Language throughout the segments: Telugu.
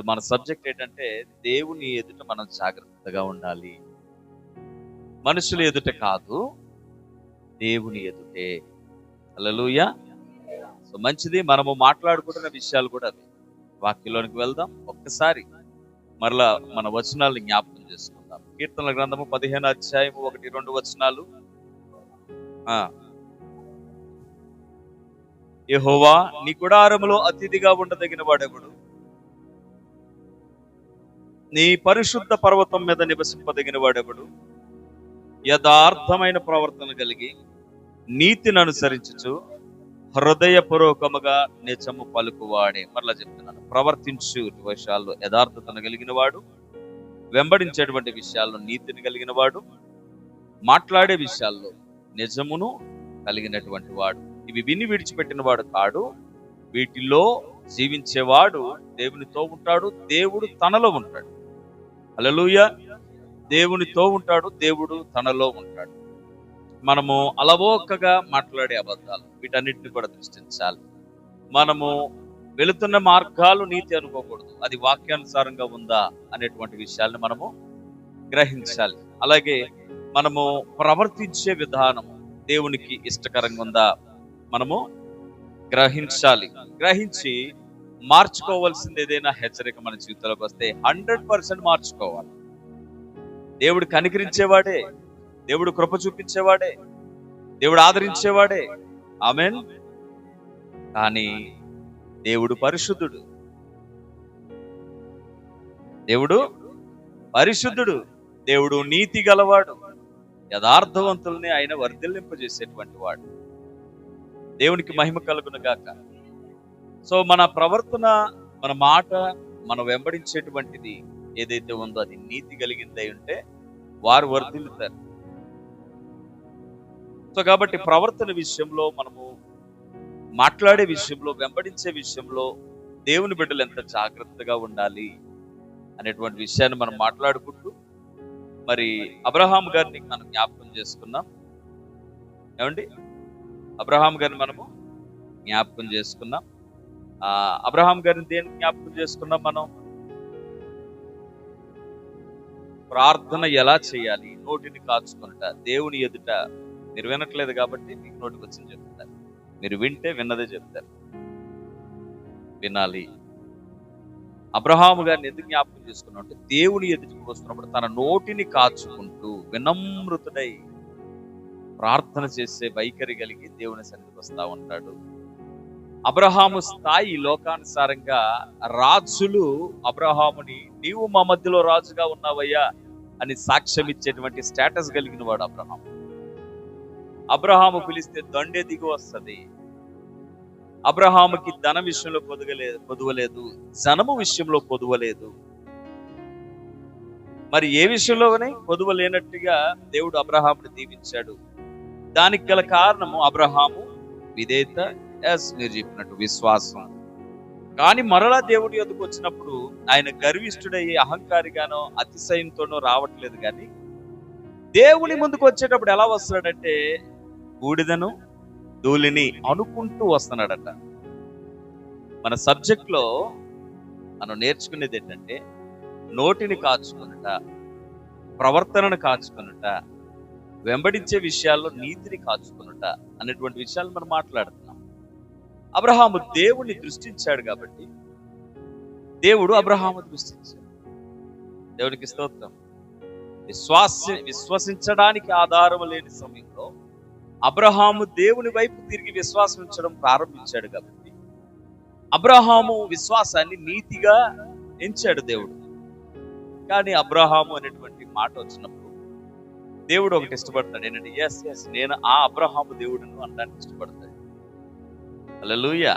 మన సబ్జెక్ట్ ఏంటంటే దేవుని ఎదుట మనం జాగ్రత్తగా ఉండాలి. మనుషుల ఎదుట కాదు, దేవుని ఎదుటే. హల్లెలూయా. సో మంచిది, మనము మాట్లాడుకుంటున్న విషయాలు కూడా అవి. వాక్యంలోనికి వెళ్దాం. ఒక్కసారి మరలా మన వచనాలను జ్ఞాపకం చేసుకుందాం. కీర్తనల గ్రంథము 15 అధ్యాయము 1-2 వచనాలు. యెహోవా, నీ గుడారములో అతిథిగా ఉండదగిన వాడెవడు? నీ పరిశుద్ధ పర్వతం మీద నివసింపదగిన వాడెవడు? యథార్థమైన ప్రవర్తన కలిగి నీతిని అనుసరించుచు హృదయపూర్వకముగా నిజము పలుకువాడే. మరలా చెప్తున్నాను, ప్రవర్తించు విషయాల్లో యథార్థతను కలిగిన వాడు, వెంబడించేటువంటి విషయాల్లో నీతిని కలిగిన వాడు, మాట్లాడే విషయాల్లో నిజమును కలిగినటువంటి వాడు. ఇవి విని విడిచిపెట్టిన వాడు కాడు. వీటిలో జీవించేవాడు దేవునితో ఉంటాడు, దేవుడు తనలో ఉంటాడు. హల్లెలూయా. దేవునితో ఉంటాడు, దేవుడు తనలో ఉంటాడు. మనము అలవోకగా మాట్లాడే అబద్ధాలు, వీటన్నిటిని కూడా దృష్టించాలి. మనము వెళుతున్న మార్గాలు నీతి అనుకోకూడదు, అది వాక్యానుసారంగా ఉందా అనేటువంటి విషయాల్ని మనము గ్రహించాలి. అలాగే మనము ప్రవర్తించే విధానము దేవునికి ఇష్టకరంగా ఉందా మనము గ్రహించాలి. గ్రహించి మార్చుకోవాల్సింది ఏదైనా హెచ్చరిక మన జీవితంలోకి వస్తే 100% మార్చుకోవాలి. దేవుడు కనికరించేవాడే, దేవుడు కృప చూపించేవాడే, దేవుడు ఆదరించేవాడే. ఆమేన్. కానీ దేవుడు పరిశుద్ధుడు, దేవుడు పరిశుద్ధుడు, దేవుడు నీతి గలవాడు, యథార్థవంతుల్ని ఆయన వర్ధిల్లింపజేసేటువంటి వాడు. దేవునికి మహిమ కలుగును గాక. సో మన ప్రవర్తన, మన మాట, మనం వెంబడించేటువంటిది ఏదైతే ఉందో అది నీతి కలిగిందై ఉంటే వారు వర్ధిల్లుతారు. సో కాబట్టి ప్రవర్తన విషయంలో, మనము మాట్లాడే విషయంలో, వెంబడించే విషయంలో దేవుని బిడ్డలు ఎంత జాగ్రత్తగా ఉండాలి అనేటువంటి విషయాన్ని మనం మాట్లాడుకుంటూ, మరి అబ్రహాం గారిని మనం జ్ఞాపకం చేసుకున్నాం. ఏమండి, అబ్రహాం గారిని మనము జ్ఞాపకం చేసుకున్నాం. అబ్రహాం గారిని దేని జ్ఞాపకం చేసుకున్నాం? మనం ప్రార్థన ఎలా చేయాలి, నోటిని కాచుకుంటా దేవుని ఎదుట. మీరు వినట్లేదు కాబట్టి మీకు నోటికి వచ్చింది చెప్తారు. మీరు వింటే విన్నదే చెప్తారు. వినాలి. అబ్రహాము గారిని ఎందుకు జ్ఞాపకం చేసుకున్నాం అంటే, దేవుని ఎదుటికి వస్తున్నప్పుడు తన నోటిని కాచుకుంటూ వినమ్రతుడై ప్రార్థన చేసే వైఖరి కలిగి దేవుని సన్నిధికి వస్తా ఉంటాడు. అబ్రహాము స్థాయి లోకానుసారంగా, రాజులు అబ్రహాముని నీవు మా మధ్యలో రాజుగా ఉన్నావయ్యా అని సాక్ష్యం ఇచ్చేటువంటి స్టేటస్ కలిగిన వాడు అబ్రహాము. అబ్రహాము పిలిస్తే దండే దిగి వస్తుంది. అబ్రహాముకి ధన విషయంలో పొదువలేదు, జనము విషయంలో పొదువలేదు. మరి ఏ విషయంలోనే పొదువలేనట్టుగా దేవుడు అబ్రహాముని దీవించాడు. దానికి గల కారణము అబ్రహాము విధేయత, మీరు చెప్పినట్టు విశ్వాసం. కానీ మరలా దేవుడి యొద్దకు వచ్చినప్పుడు ఆయన గర్విష్ఠుడయ్యి అహంకారిగానో అతిశయంతోనో రావట్లేదు. కానీ దేవుని ముందుకు వచ్చేటప్పుడు ఎలా వస్తున్నాడంటే, బూడిదను ధూళిని అనుకుంటూ వస్తున్నాడట. మన సబ్జెక్ట్ లో మనం నేర్చుకునేది ఏంటంటే, నోటిని కాచుకునుట, ప్రవర్తనను కాచుకునుట, వెంబడించే విషయాల్లో నీతిని కాచుకునుట అనేటువంటి విషయాలు మనం మాట్లాడుతున్నాం. అబ్రహాము దేవుని దృష్టించాడు కాబట్టి దేవుడు అబ్రహాము దృష్టించాడు. దేవునికి స్తోత్రం. విశ్వసించడానికి ఆధారం లేని సమయంలో అబ్రహాము దేవుని వైపు తిరిగి విశ్వాసం ఉంచడం ప్రారంభించాడు కాబట్టి అబ్రహాము విశ్వాసాన్ని నీతిగా ఎంచాడు దేవుడు. కానీ అబ్రహాము అనేటువంటి మాట వచ్చినప్పుడు దేవుడు ఒకటి ఇష్టపడతాడు. ఏంటంటే, ఎస్ నేను ఆ అబ్రహాము దేవుడును అనడానికి ఇష్టపడతాడు. హల్లెలూయా.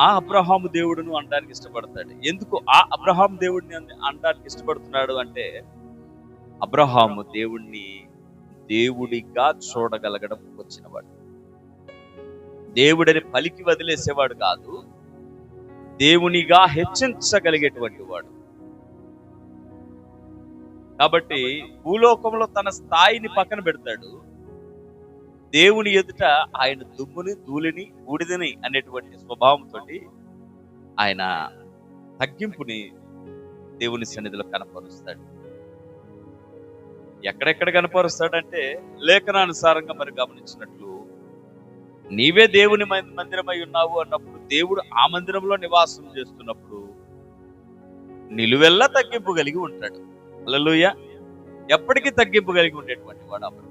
ఆ అబ్రహాము దేవుడును అనడానికి ఇష్టపడతాడు. ఎందుకు ఆ అబ్రహాము దేవుడిని అనడానికి ఇష్టపడుతున్నాడు అంటే, అబ్రహాము దేవుణ్ణి దేవుడిగా చూడగలగడం వచ్చినవాడు. దేవుడిని పలికి వదిలేసేవాడు కాదు, దేవునిగా హెచ్చించగలిగేటువంటి వాడు. కాబట్టి భూలోకంలో తన స్థాయిని పక్కన పెడతాడు. దేవుని ఎదుట ఆయన దుమ్ముని, ధూళిని, బూడిదని అనేటువంటి స్వభావంతో ఆయన తగ్గింపుని దేవుని సన్నిధిలో కనపరుస్తాడు. ఎక్కడెక్కడ కనపరుస్తాడంటే లేఖనానుసారంగా మరి గమనించినట్లు, నీవే దేవుని మందిరమై ఉన్నావు అన్నప్పుడు, దేవుడు ఆ మందిరంలో నివాసం చేస్తున్నప్పుడు నిలువెల్లా తగ్గింపు కలిగి ఉంటాడు. హల్లెలూయా. ఎప్పటికీ తగ్గింపు కలిగి ఉండేటువంటి వాడు అబ్రహాము.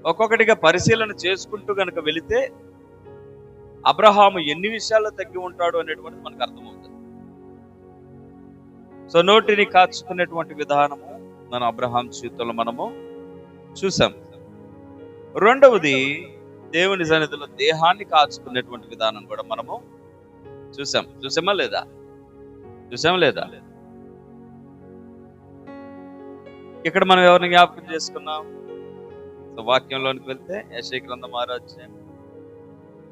ఒక్కొక్కటిగా పరిశీలన చేసుకుంటూ గనక వెళితే అబ్రహాము ఎన్ని విషయాల్లో తగ్గి ఉంటాడు అనేటువంటిది మనకు అర్థమవుతుంది. సో నోటిని కాచుకునేటువంటి విధానము మన అబ్రహాం జీవితంలో మనము చూసాం. రెండవది, దేవుని సన్నిధిలో దేహాన్ని కాచుకునేటువంటి విధానం కూడా మనము చూసామా లేదా? ఇక్కడ మనం ఎవరిని జ్ఞాపకం చేసుకున్నాం? సో వాక్యంలోనికి వెళ్తే యెషయా గ్రంథం 6వ అధ్యాయం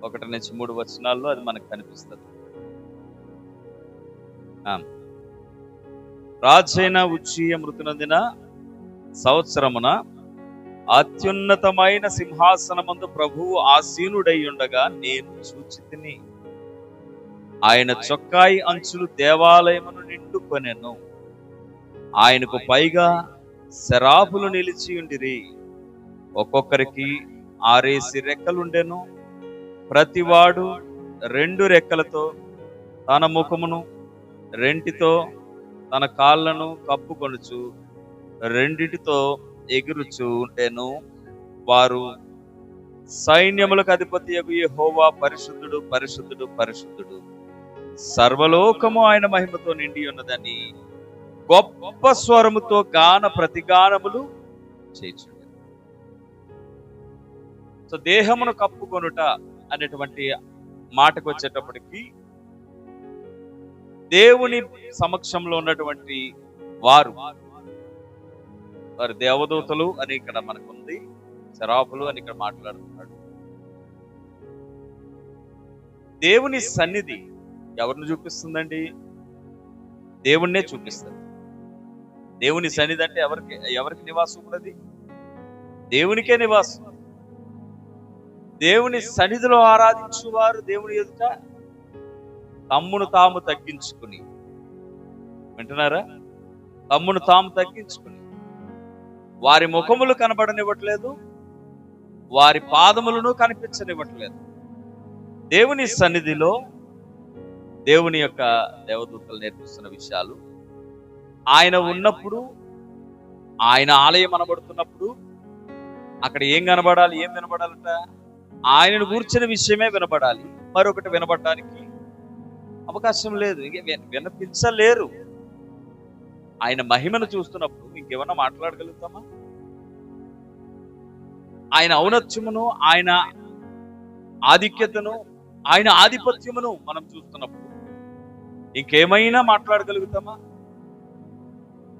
1 నుంచి 3 వచనాల్లో అది మనకు కనిపిస్తుంది. రాజైన ఉజ్జియా మృతునందిన సంవత్సరమున అత్యున్నతమైన సింహాసనమందు ప్రభువు ఆసీనుడై ఉండగా నేను చూచితిని. ఆయన చొక్కాయి అంచులు దేవాలయమును నిండుకొనెను. ఆయనకు పైగా శరాపులు నిలిచి ఉండిరి. ఒక్కొక్కరికి 6 రెక్కలుండెను. ప్రతివాడు 2 రెక్కలతో తన ముఖమును, 2 తన కాళ్ళను కప్పుకొనుచు, 2 ఎగురుచు ఉండెను. వారు, సైన్యములకు అధిపతియగు యెహోవా పరిశుద్ధుడు, పరిశుద్ధుడు, పరిశుద్ధుడు, సర్వలోకము ఆయన మహిమతో నిండి ఉన్నదని గొప్ప స్వరముతో గాన ప్రతిగానములు చేయుచుండెను. సో దేహమును కప్పుకొనుట అనేటువంటి మాటకు వచ్చేటప్పటికి, దేవుని సమక్షంలో ఉన్నటువంటి వారు దేవదూతలు అని ఇక్కడ మనకుంది, శరాపులు అని ఇక్కడ మాట్లాడుతున్నాడు. దేవుని సన్నిధి ఎవరిని చూపిస్తుందండి? దేవుణ్ణే చూపిస్తుంది. దేవుని సన్నిధి అంటే ఎవరికి నివాసం ఉన్నది? దేవునికే నివాసం. దేవుని సన్నిధిలో ఆరాధించువారు దేవుని ఎదుట తమ్మును తాము తగ్గించుకుని, వింటున్నారా? తమ్మును తాము తగ్గించుకుని, వారి ముఖములు కనబడనివ్వట్లేదు, వారి పాదములను కనిపించనివ్వట్లేదు. దేవుని సన్నిధిలో దేవుని యొక్క దేవదూతలు నేర్పిస్తున్న విషయాలు, ఆయన ఉన్నప్పుడు, ఆయన ఆలయం అనబడుతున్నప్పుడు అక్కడ ఏం కనబడాలి, ఏం వినబడాలట? ఆయనను కూర్చున్న విషయమే వినబడాలి. మరొకటి వినబడటానికి అవకాశం లేదు, వినిపించలేరు. ఆయన మహిమను చూస్తున్నప్పుడు ఇంకేమన్నా మాట్లాడగలుగుతామా? ఆయన ఔన్నత్యమును, ఆయన ఆధిక్యతను, ఆయన ఆధిపత్యమును మనం చూస్తున్నప్పుడు ఇంకేమైనా మాట్లాడగలుగుతామా?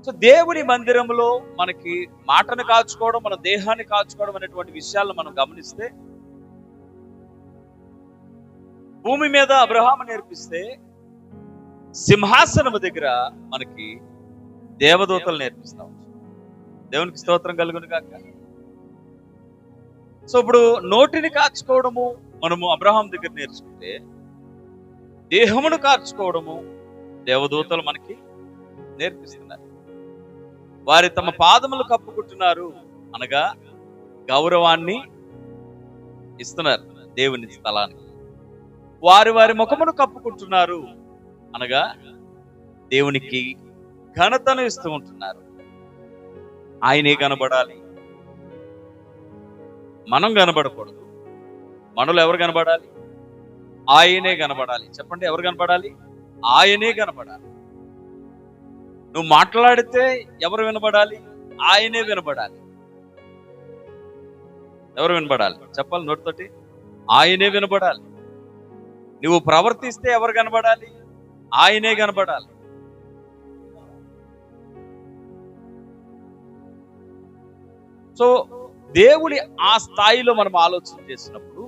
సో దేవుని మందిరంలో మనకి మాటను కాచుకోవడం, మన దేహాన్ని కాచుకోవడం అనేటువంటి విషయాలను మనం గమనిస్తే, భూమి మీద అబ్రహాము నేర్పిస్తే, సింహాసనము దగ్గర మనకి దేవదూతలు నేర్పిస్తాం. దేవునికి స్తోత్రం కలుగును గాక. సో ఇప్పుడు నోటిని కాచుకోవడము మనము అబ్రహాం దగ్గర నేర్చుకుంటే, దేహమును కార్చుకోవడము దేవదూతలు మనకి నేర్పిస్తున్నారు. వారి తమ పాదములు కప్పుకుంటున్నారు అనగా గౌరవాన్ని ఇస్తున్నారు దేవుని స్థలానికి. వారి వారి ముఖమును కప్పుకుంటున్నారు అనగా దేవునికి ఘనతను ఇస్తూ ఉంటున్నారు. ఆయనే కనబడాలి, మనం కనబడకూడదు. మనలో ఎవరు కనబడాలి? ఆయనే కనబడాలి. చెప్పండి, ఎవరు కనబడాలి? ఆయనే కనబడాలి. నువ్వు మాట్లాడితే ఎవరు వినబడాలి? ఆయనే వినబడాలి. ఎవరు వినబడాలి? చెప్పాలి నోటితోటి. ఆయనే వినబడాలి. నువ్వు ప్రవర్తిస్తే ఎవరు కనబడాలి? ఆయనే కనబడాలి. సో దేవుని ఆ స్థాయిలో మనం ఆలోచన చేసినప్పుడు,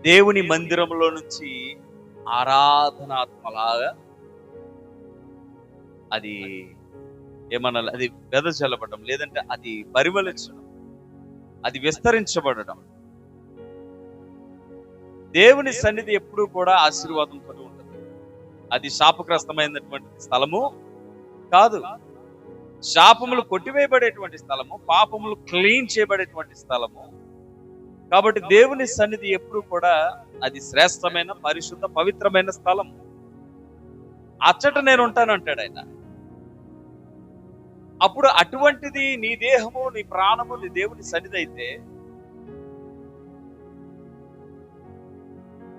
దేవుని మందిరంలో నుంచి ఆరాధనాత్మలాగా అది ఏమన్నా, అది వెదజల్లబడడం, లేదంటే అది పరిమళించడం, అది విస్తరించబడడం, దేవుని సన్నిధి ఎప్పుడూ కూడా ఆశీర్వాదంతో ఉంటుంది. అది శాపగ్రస్తమైనటువంటి స్థలము కాదు. శాపములు కొట్టివేయబడేటువంటి స్థలము, పాపములు క్లీన్ చేయబడేటువంటి స్థలము. కాబట్టి దేవుని సన్నిధి ఎప్పుడు కూడా అది శ్రేష్టమైన, పరిశుద్ధ, పవిత్రమైన స్థలం. అచ్చట నేను ఉంటానంటాడు ఆయన. అప్పుడు అటువంటిది నీ దేహము, నీ ప్రాణము, నీ దేవుని సన్నిధి అయితే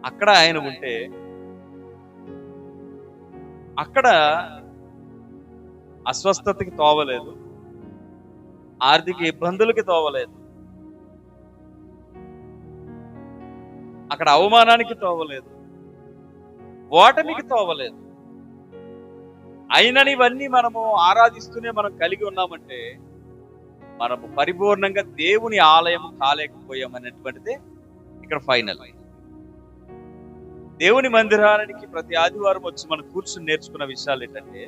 అక్కడ ఆయన ఉంటే అక్కడ అస్వస్థతకి తోవలేదు, ఆర్థిక ఇబ్బందులకి తోవలేదు, అక్కడ అవమానానికి తోవలేదు, ఓటమికి తోవలేదు. అయినని ఇవన్నీ మనము ఆరాధిస్తూనే మనం కలిగి ఉన్నామంటే మనము పరిపూర్ణంగా దేవుని ఆలయం కాలేకపోయామనేటువంటిది ఇక్కడ ఫైనల్. దేవుని మందిరానికి ప్రతి ఆదివారం వచ్చి మనం కూర్చుని నేర్చుకున్న విషయాలు ఏంటంటే,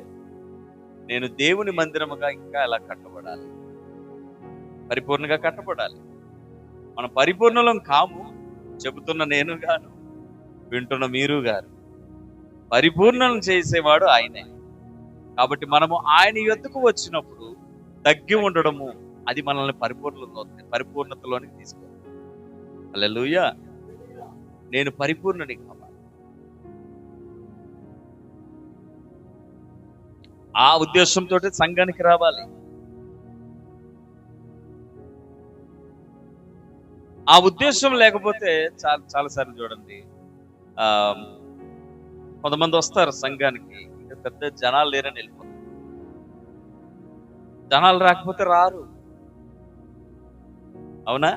నేను దేవుని మందిరముగా ఇంకా ఎలా కట్టబడాలి, పరిపూర్ణంగా కట్టబడాలి. మనం పరిపూర్ణలం కాము, చెబుతున్న నేను గాను, వింటున్న మీరు గారు. పరిపూర్ణం చేసేవాడు ఆయనే. కాబట్టి మనము ఆయన యొద్దకు వచ్చినప్పుడు తగ్గి ఉండడము, అది మనల్ని పరిపూర్ణతలోనికి తీసుకెళ్తాం. హల్లెలూయా. నేను పరిపూర్ణుని కావాలి. ఆ ఉద్దేశంతో సంఘానికి రావాలి. ఆ ఉద్దేశం లేకపోతే చాలాసార్లు చూడండి, కొంతమంది వస్తారు సంఘానికి, పెద్ద జనాలు లేరని వెళ్ళిపోతారు. జనాలు రాకపోతే రారు. అవునా?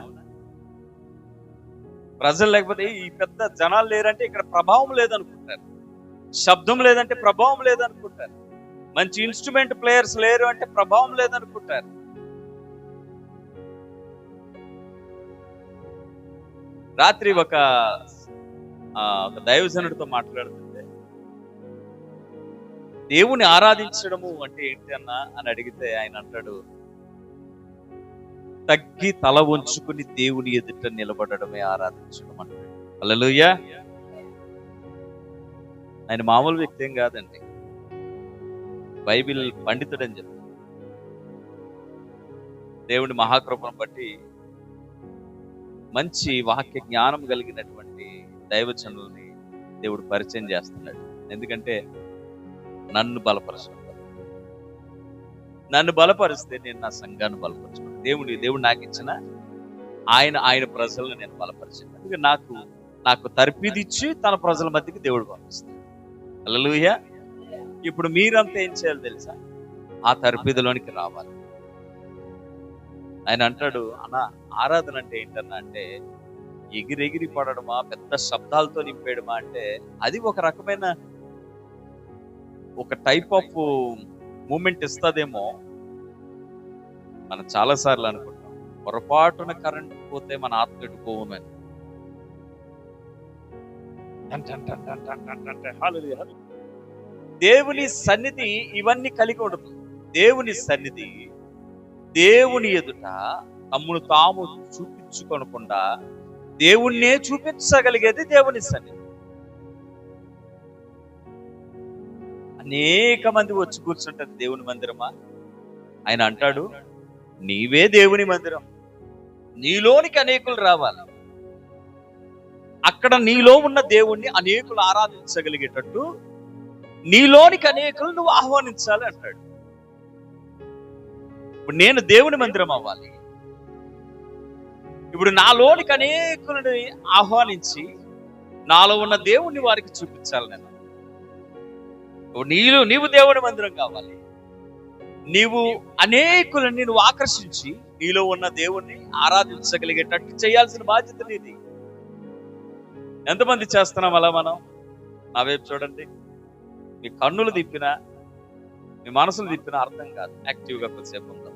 ప్రజలు లేకపోతే ఈ పెద్ద జనాలు లేరంటే ఇక్కడ ప్రభావం లేదనుకుంటారు, శబ్దం లేదంటే ప్రభావం లేదనుకుంటారు, మంచి ఇన్స్ట్రుమెంట్ ప్లేయర్స్ లేరు అంటే ప్రభావం లేదనుకుంటారు. రాత్రి ఒక దైవజనుడితో మాట్లాడుతుంటే, దేవుని ఆరాధించడము అంటే ఏంటి అన్నా అని అడిగితే ఆయన అంటాడు, తగ్గి తల వంచుకుని దేవుని ఎదుట నిలబడడమే ఆరాధించడం అంటాడు. హల్లెలూయా. ఆయన మామూలు వ్యక్తి ఏం కాదండి, బైబిల్ పండితుడని చెప్తాడు. దేవుని మహాకృపను బట్టి మంచి వాక్య జ్ఞానం కలిగినటువంటి దైవజనుల్ని దేవుడు పరిచయం చేస్తున్నాడు. ఎందుకంటే నన్ను బలపరిస్తే నేను నా సంఘాన్ని బలపరచుకున్నాను. దేవుడు నాకు ఇచ్చిన ఆయన ప్రజలను నేను బలపరిచాను. అందుకే నాకు తర్పిదిచ్చి తన ప్రజల మధ్యకి దేవుడు పంపిస్తాడు. హల్లెలూయా. ఇప్పుడు మీరంతా ఏం చేయాలి తెలుసా? ఆ తర్పిదిలోనికి రావాలి. ఆయన అంటాడు, అన్న ఆరాధన అంటే ఏంటన్నా అంటే ఎగిరెగిరి పడడమా, పెద్ద శబ్దాలతో నింపేయడమా అంటే అది ఒక రకమైన ఒక టైప్ ఆఫ్ మూమెంట్ ఇస్తుందేమో. మనం చాలాసార్లు అనుకుంటాం, పొరపాటున కరెంట్ పోతే మన ఆత్మ ఎటుపోవమని. దేవుని సన్నిధి ఇవన్నీ కలిగి ఉండదు. దేవుని సన్నిధి దేవుని ఎదుట తమ్మును తాము చూపించుకోనకుండా దేవుణ్ణే చూపించగలిగేది దేవుని సన్నిధి. అనేక మంది వచ్చి కూర్చుంటారు దేవుని మందిరమా. ఆయన అంటాడు, నీవే దేవుని మందిరం, నీలోనికి అనేకులు రావాలి. అక్కడ నీలో ఉన్న దేవుణ్ణి అనేకులు ఆరాధించగలిగేటట్టు నీలోనికి అనేకులు నువ్వు ఆహ్వానించాలి అంటాడు. ఇప్పుడు నేను దేవుని మందిరం అవ్వాలి. ఇప్పుడు నాలోనికి అనేకులని ఆహ్వానించి నాలో ఉన్న దేవుణ్ణి వారికి చూపించాలి. నీవు దేవుని మందిరం కావాలి. నీవు అనేకులని నువ్వు ఆకర్షించి నీలో ఉన్న దేవుణ్ణి ఆరాధించగలిగేటట్టు చేయాల్సిన బాధ్యత నీది. ఎంతమంది చేస్తున్నాం అలా? మనం నా వైపు చూడండి. మీ కన్నులు తిప్పినా, మీ మనసులు తిప్పినా అర్థం కాదు. యాక్టివ్గా కొద్దిసేపు ఉందాం.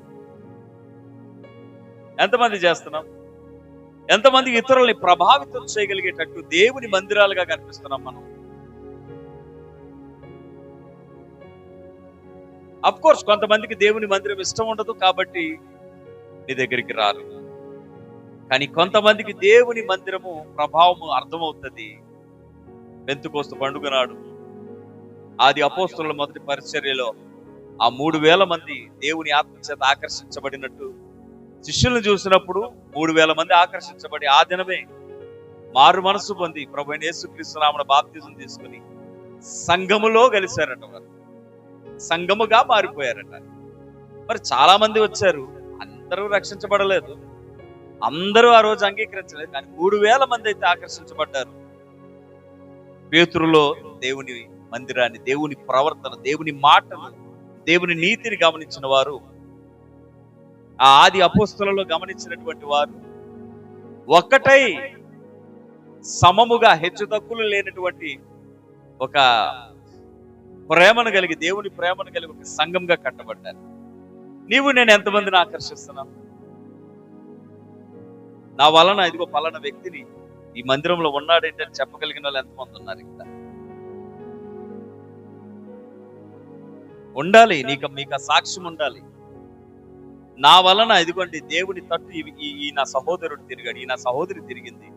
ఎంతమంది చేస్తున్నాం? ఎంతమంది ఇతరుల్ని ప్రభావితం చేయగలిగేటట్టు దేవుని మందిరాలుగా కనిపిస్తున్నాం మనం? అఫ్ కోర్స్ కొంతమందికి దేవుని మందిరం ఇష్టం ఉండదు, కాబట్టి నీ దగ్గరికి రారు. కానీ కొంతమందికి దేవుని మందిరము ప్రభావము అర్థమవుతుంది పెంతెకోస్తు పండుగ నాడు. ఆది అపోస్తలుల మొదటి పరిచర్యలో ఆ 3,000 మంది దేవుని ఆత్మ చేత ఆకర్షించబడినట్టు శిష్యులను చూసినప్పుడు 3,000 మంది ఆకర్షించబడి ఆ దినమే మారు మనసు పొంది ప్రభువైన యేసుక్రీస్తు నామమున బాప్తిజం తీసుకుని సంఘములో కలిశారట. వారు సంఘముగా మారిపోయారట. మరి చాలా మంది వచ్చారు, అందరూ రక్షించబడలేదు, అందరూ ఆ రోజు అంగీకరించలేదు, కానీ 3,000 మంది అయితే ఆకర్షించబడ్డారు. పేతురులో దేవుని మందిరాన్ని, దేవుని ప్రవర్తన, దేవుని మాటలు, దేవుని నీతిని గమనించిన వారు, ఆ ఆది అపోస్తలులలో గమనించినటువంటి వారు ఒక్కటై సమముగా హెచ్చుతగ్గులు లేనటువంటి ఒక ప్రేమను కలిగి, దేవుని ప్రేమను కలిగి ఒక సంఘంగా కట్టబడ్డారు. నీవు నేను ఎంతమందిని ఆకర్షిస్తున్నాను? నా వలన ఇదిగో పలానా వ్యక్తిని ఈ మందిరంలో ఉన్నాడేంటి అని చెప్పగలిగిన వాళ్ళు ఎంతమంది ఉన్నారు? ఇక్కడ ఉండాలి, మీకు ఆ సాక్ష్యం ఉండాలి. నా వలన ఇదిగోండి దేవుని తట్టు ఈ నా సహోదరుడు తిరిగాడు, ఈ నా సహోదరి తిరిగింది,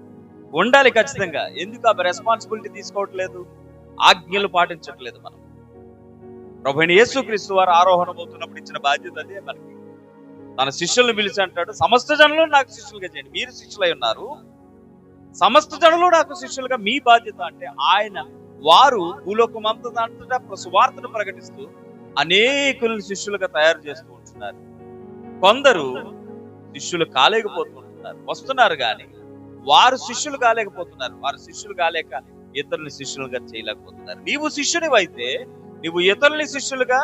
ఉండాలి ఖచ్చితంగా. ఎందుకు ఆ రెస్పాన్సిబిలిటీ తీసుకోవట్లేదు? ఆజ్ఞలు పాటించట్లేదు మనం. ప్రభువైన యేసుక్రీస్తు వారు ఆరోహణం అవుతున్నప్పుడు ఇచ్చిన బాధ్యత అదే మనకి. తన శిష్యులను పిలిచి అంటాడు, సమస్త జనులు నాకు శిష్యులుగా చేయండి. మీరు శిష్యులై ఉన్నారు, సమస్త జనులు నాకు శిష్యులుగా మీ బాధ్యత. అంటే వారు భూలోకం అంతటా సువార్తను ప్రకటిస్తూ అనేకులను శిష్యులుగా తయారు చేస్తూ ఉంటున్నారు. కొందరు శిష్యులు కాలేకపోతుంటున్నారు, వస్తున్నారు కానీ వారు శిష్యులు కాలేకపోతున్నారు. వారు శిష్యులు కాలేక ఇతరులని శిష్యులుగా చేయలేకపోతున్నారు. నీవు శిష్యునివైతే నువ్వు ఇతరుల్ని శిష్యులుగా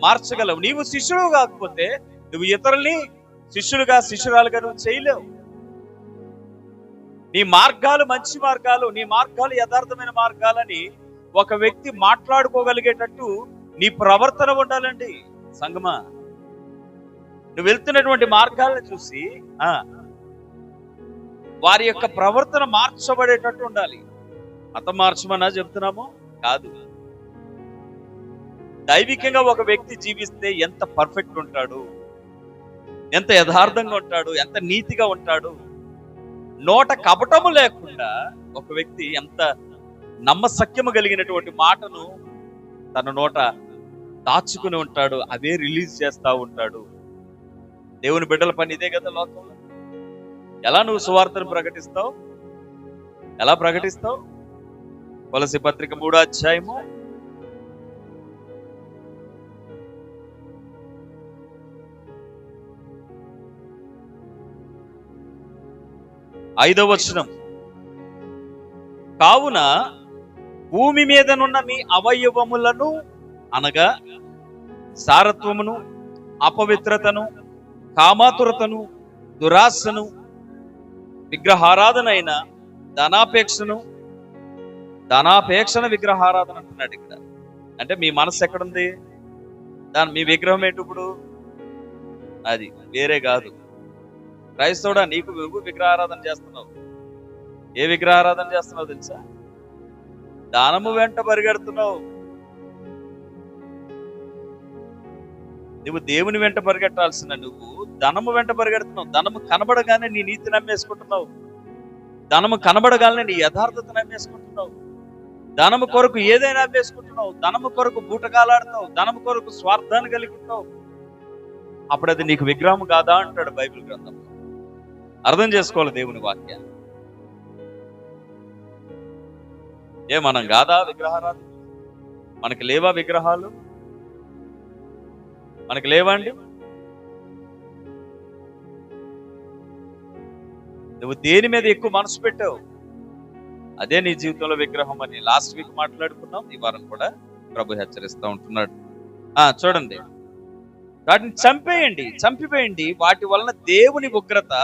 మార్చగలవు. నీవు శిష్యుడు కాకపోతే నువ్వు ఇతరుల్ని శిష్యులుగా, శిష్యురాలుగా నువ్వు చేయలేవు. నీ మార్గాలు మంచి మార్గాలు, నీ మార్గాలు యథార్థమైన మార్గాలని ఒక వ్యక్తి మాట్లాడుకోగలిగేటట్టు నీ ప్రవర్తన ఉండాలండి. సంగమా, నువ్వు వెళ్తున్నటువంటి మార్గాలను చూసి వారి యొక్క ప్రవర్తన మార్చబడేటట్టు ఉండాలి. మతం మార్చమన్నా చెప్తున్నాము కాదు. దైవికంగా ఒక వ్యక్తి జీవిస్తే ఎంత పర్ఫెక్ట్ ఉంటాడు, ఎంత యథార్థంగా ఉంటాడు, ఎంత నీతిగా ఉంటాడు, నోట కపటము లేకుండా ఒక వ్యక్తి ఎంత నమ్మసక్యము కలిగినటువంటి మాటను తన నోట దాచుకుని ఉంటాడు, అవే రిలీజ్ చేస్తా ఉంటాడు. దేవుని బిడ్డల పని ఇదే కదా లోకంలో. ఎలా నువ్వు సువార్తను ప్రకటిస్తావు? ఎలా ప్రకటిస్తావు? కొలస్సీ పత్రిక 3వ అధ్యాయము 5వ వచనం, కావున భూమి మీదనున్న మీ అవయవములను అనగా సారత్వమును, అపవిత్రతను, కామాతురతను, దురాశను, విగ్రహారాధనైన ధనాపేక్షణ విగ్రహారాధన అంటున్నాడు ఇక్కడ. అంటే మీ మనసు ఎక్కడుంది? మీ విగ్రహం ఏంటి ఇప్పుడు? అది వేరే కాదు. క్రైస్తవుడా, నువ్వు విగ్రహారాధన చేస్తున్నావు. ఏ విగ్రహారాధన చేస్తున్నావు తెలుసా? దానము వెంట పరిగెడుతున్నావు. నువ్వు దేవుని వెంట పరిగెట్టాల్సిన నువ్వు ధనము వెంట పరిగెడుతున్నావు. ధనము కనబడగానే నీ నీతిని నమ్మేసుకుంటున్నావు. ధనము కనబడగానే నీ యథార్థతను నమ్మేసుకుంటున్నావు. ధనము కొరకు ఏదైనా నమ్మేసుకుంటున్నావు. ధనము కొరకు బూటకాలాడుతావు. ధనము కొరకు స్వార్థాన్ని కలిగి ఉంటావు. అప్పుడు అది నీకు విగ్రహం కాదా అంటాడు బైబిల్ గ్రంథం. అర్థం చేసుకోవాలి దేవుని వాక్యాన్ని. మనం కాదా విగ్రహారాధన? మనకి లేవా విగ్రహాలు? మనకి లేవా అండి? నువ్వు దేని మీద ఎక్కువ మనసు పెట్టావు అదే నీ జీవితంలో విగ్రహం అని లాస్ట్ వీక్ మాట్లాడుకున్నాం. ఈ వారం కూడా ప్రభు హెచ్చరిస్తూ ఉంటున్నాడు. చూడండి, వాటిని చంపివేయండి. వాటి వలన దేవుని ఉగ్రత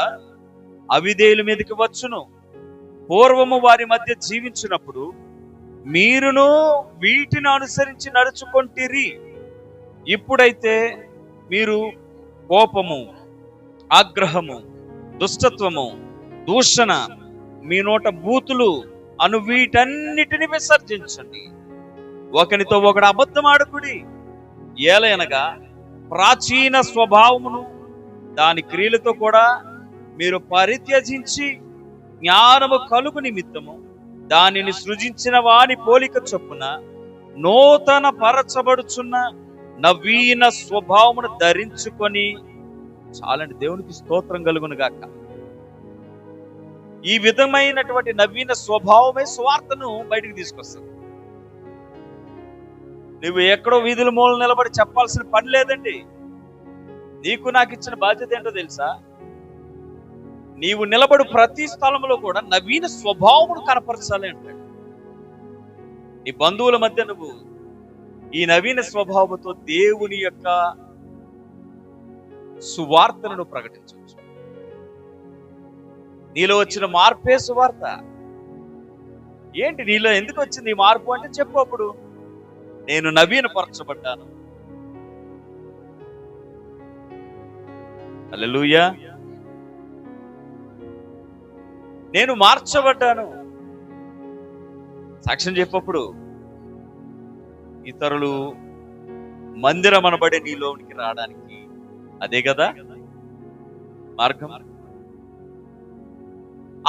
అవిధేయుల మీదకి వచ్చును. పూర్వము వారి మధ్య జీవించినప్పుడు మీరును వీటిని అనుసరించి నడుచుకొంటిరి. ఇప్పుడైతే మీరు కోపము, ఆగ్రహము, దుష్టత్వము, దూషణ, మీ నోట బూతులు అను వీటన్నిటిని విసర్జించండి. ఒకనితో ఒకడు అబద్ధం ఆడకుడి. ఏలయనగా ప్రాచీన స్వభావమును దాని క్రియలతో కూడా మీరు పరిత్యజించి జ్ఞానము కలుగు నిమిత్తము దానిని సృజించిన వాని పోలిక చొప్పున నూతన పరచబడుచున్న నవీన స్వభావమును ధరించుకొని, చాలండి, దేవునికి స్తోత్రం కలుగును గాక. ఈ విధమైనటువంటి నవీన స్వభావమే సువార్తను బయటికి తీసుకొస్తుంది. నువ్వు ఎక్కడో వీధుల మూల నిలబడి చెప్పాల్సిన పని లేదండి. నీకు నాకు ఇచ్చిన బాధ్యత ఏంటో తెలుసా? నీవు నిలబడు ప్రతి స్థలంలో కూడా నవీన స్వభావమును కనపరచాలి అంటాడు. నీ బంధువుల మధ్య నువ్వు ఈ నవీన స్వభావంతో దేవుని యొక్క సువార్తను ప్రకటించవచ్చు. నీలో వచ్చిన మార్పే సువార్త. ఏంటి నీలో ఎందుకు వచ్చింది ఈ మార్పు అంటే చెప్పు. అప్పుడు నేను నవీనపరచబడ్డాను. హల్లెలూయా. నేను మార్చబడ్డాను. సాక్ష్యం చెప్పప్పుడు ఇతరులు మందిరం అనబడే నీలోనికి రావడానికి అదే కదా మార్గం.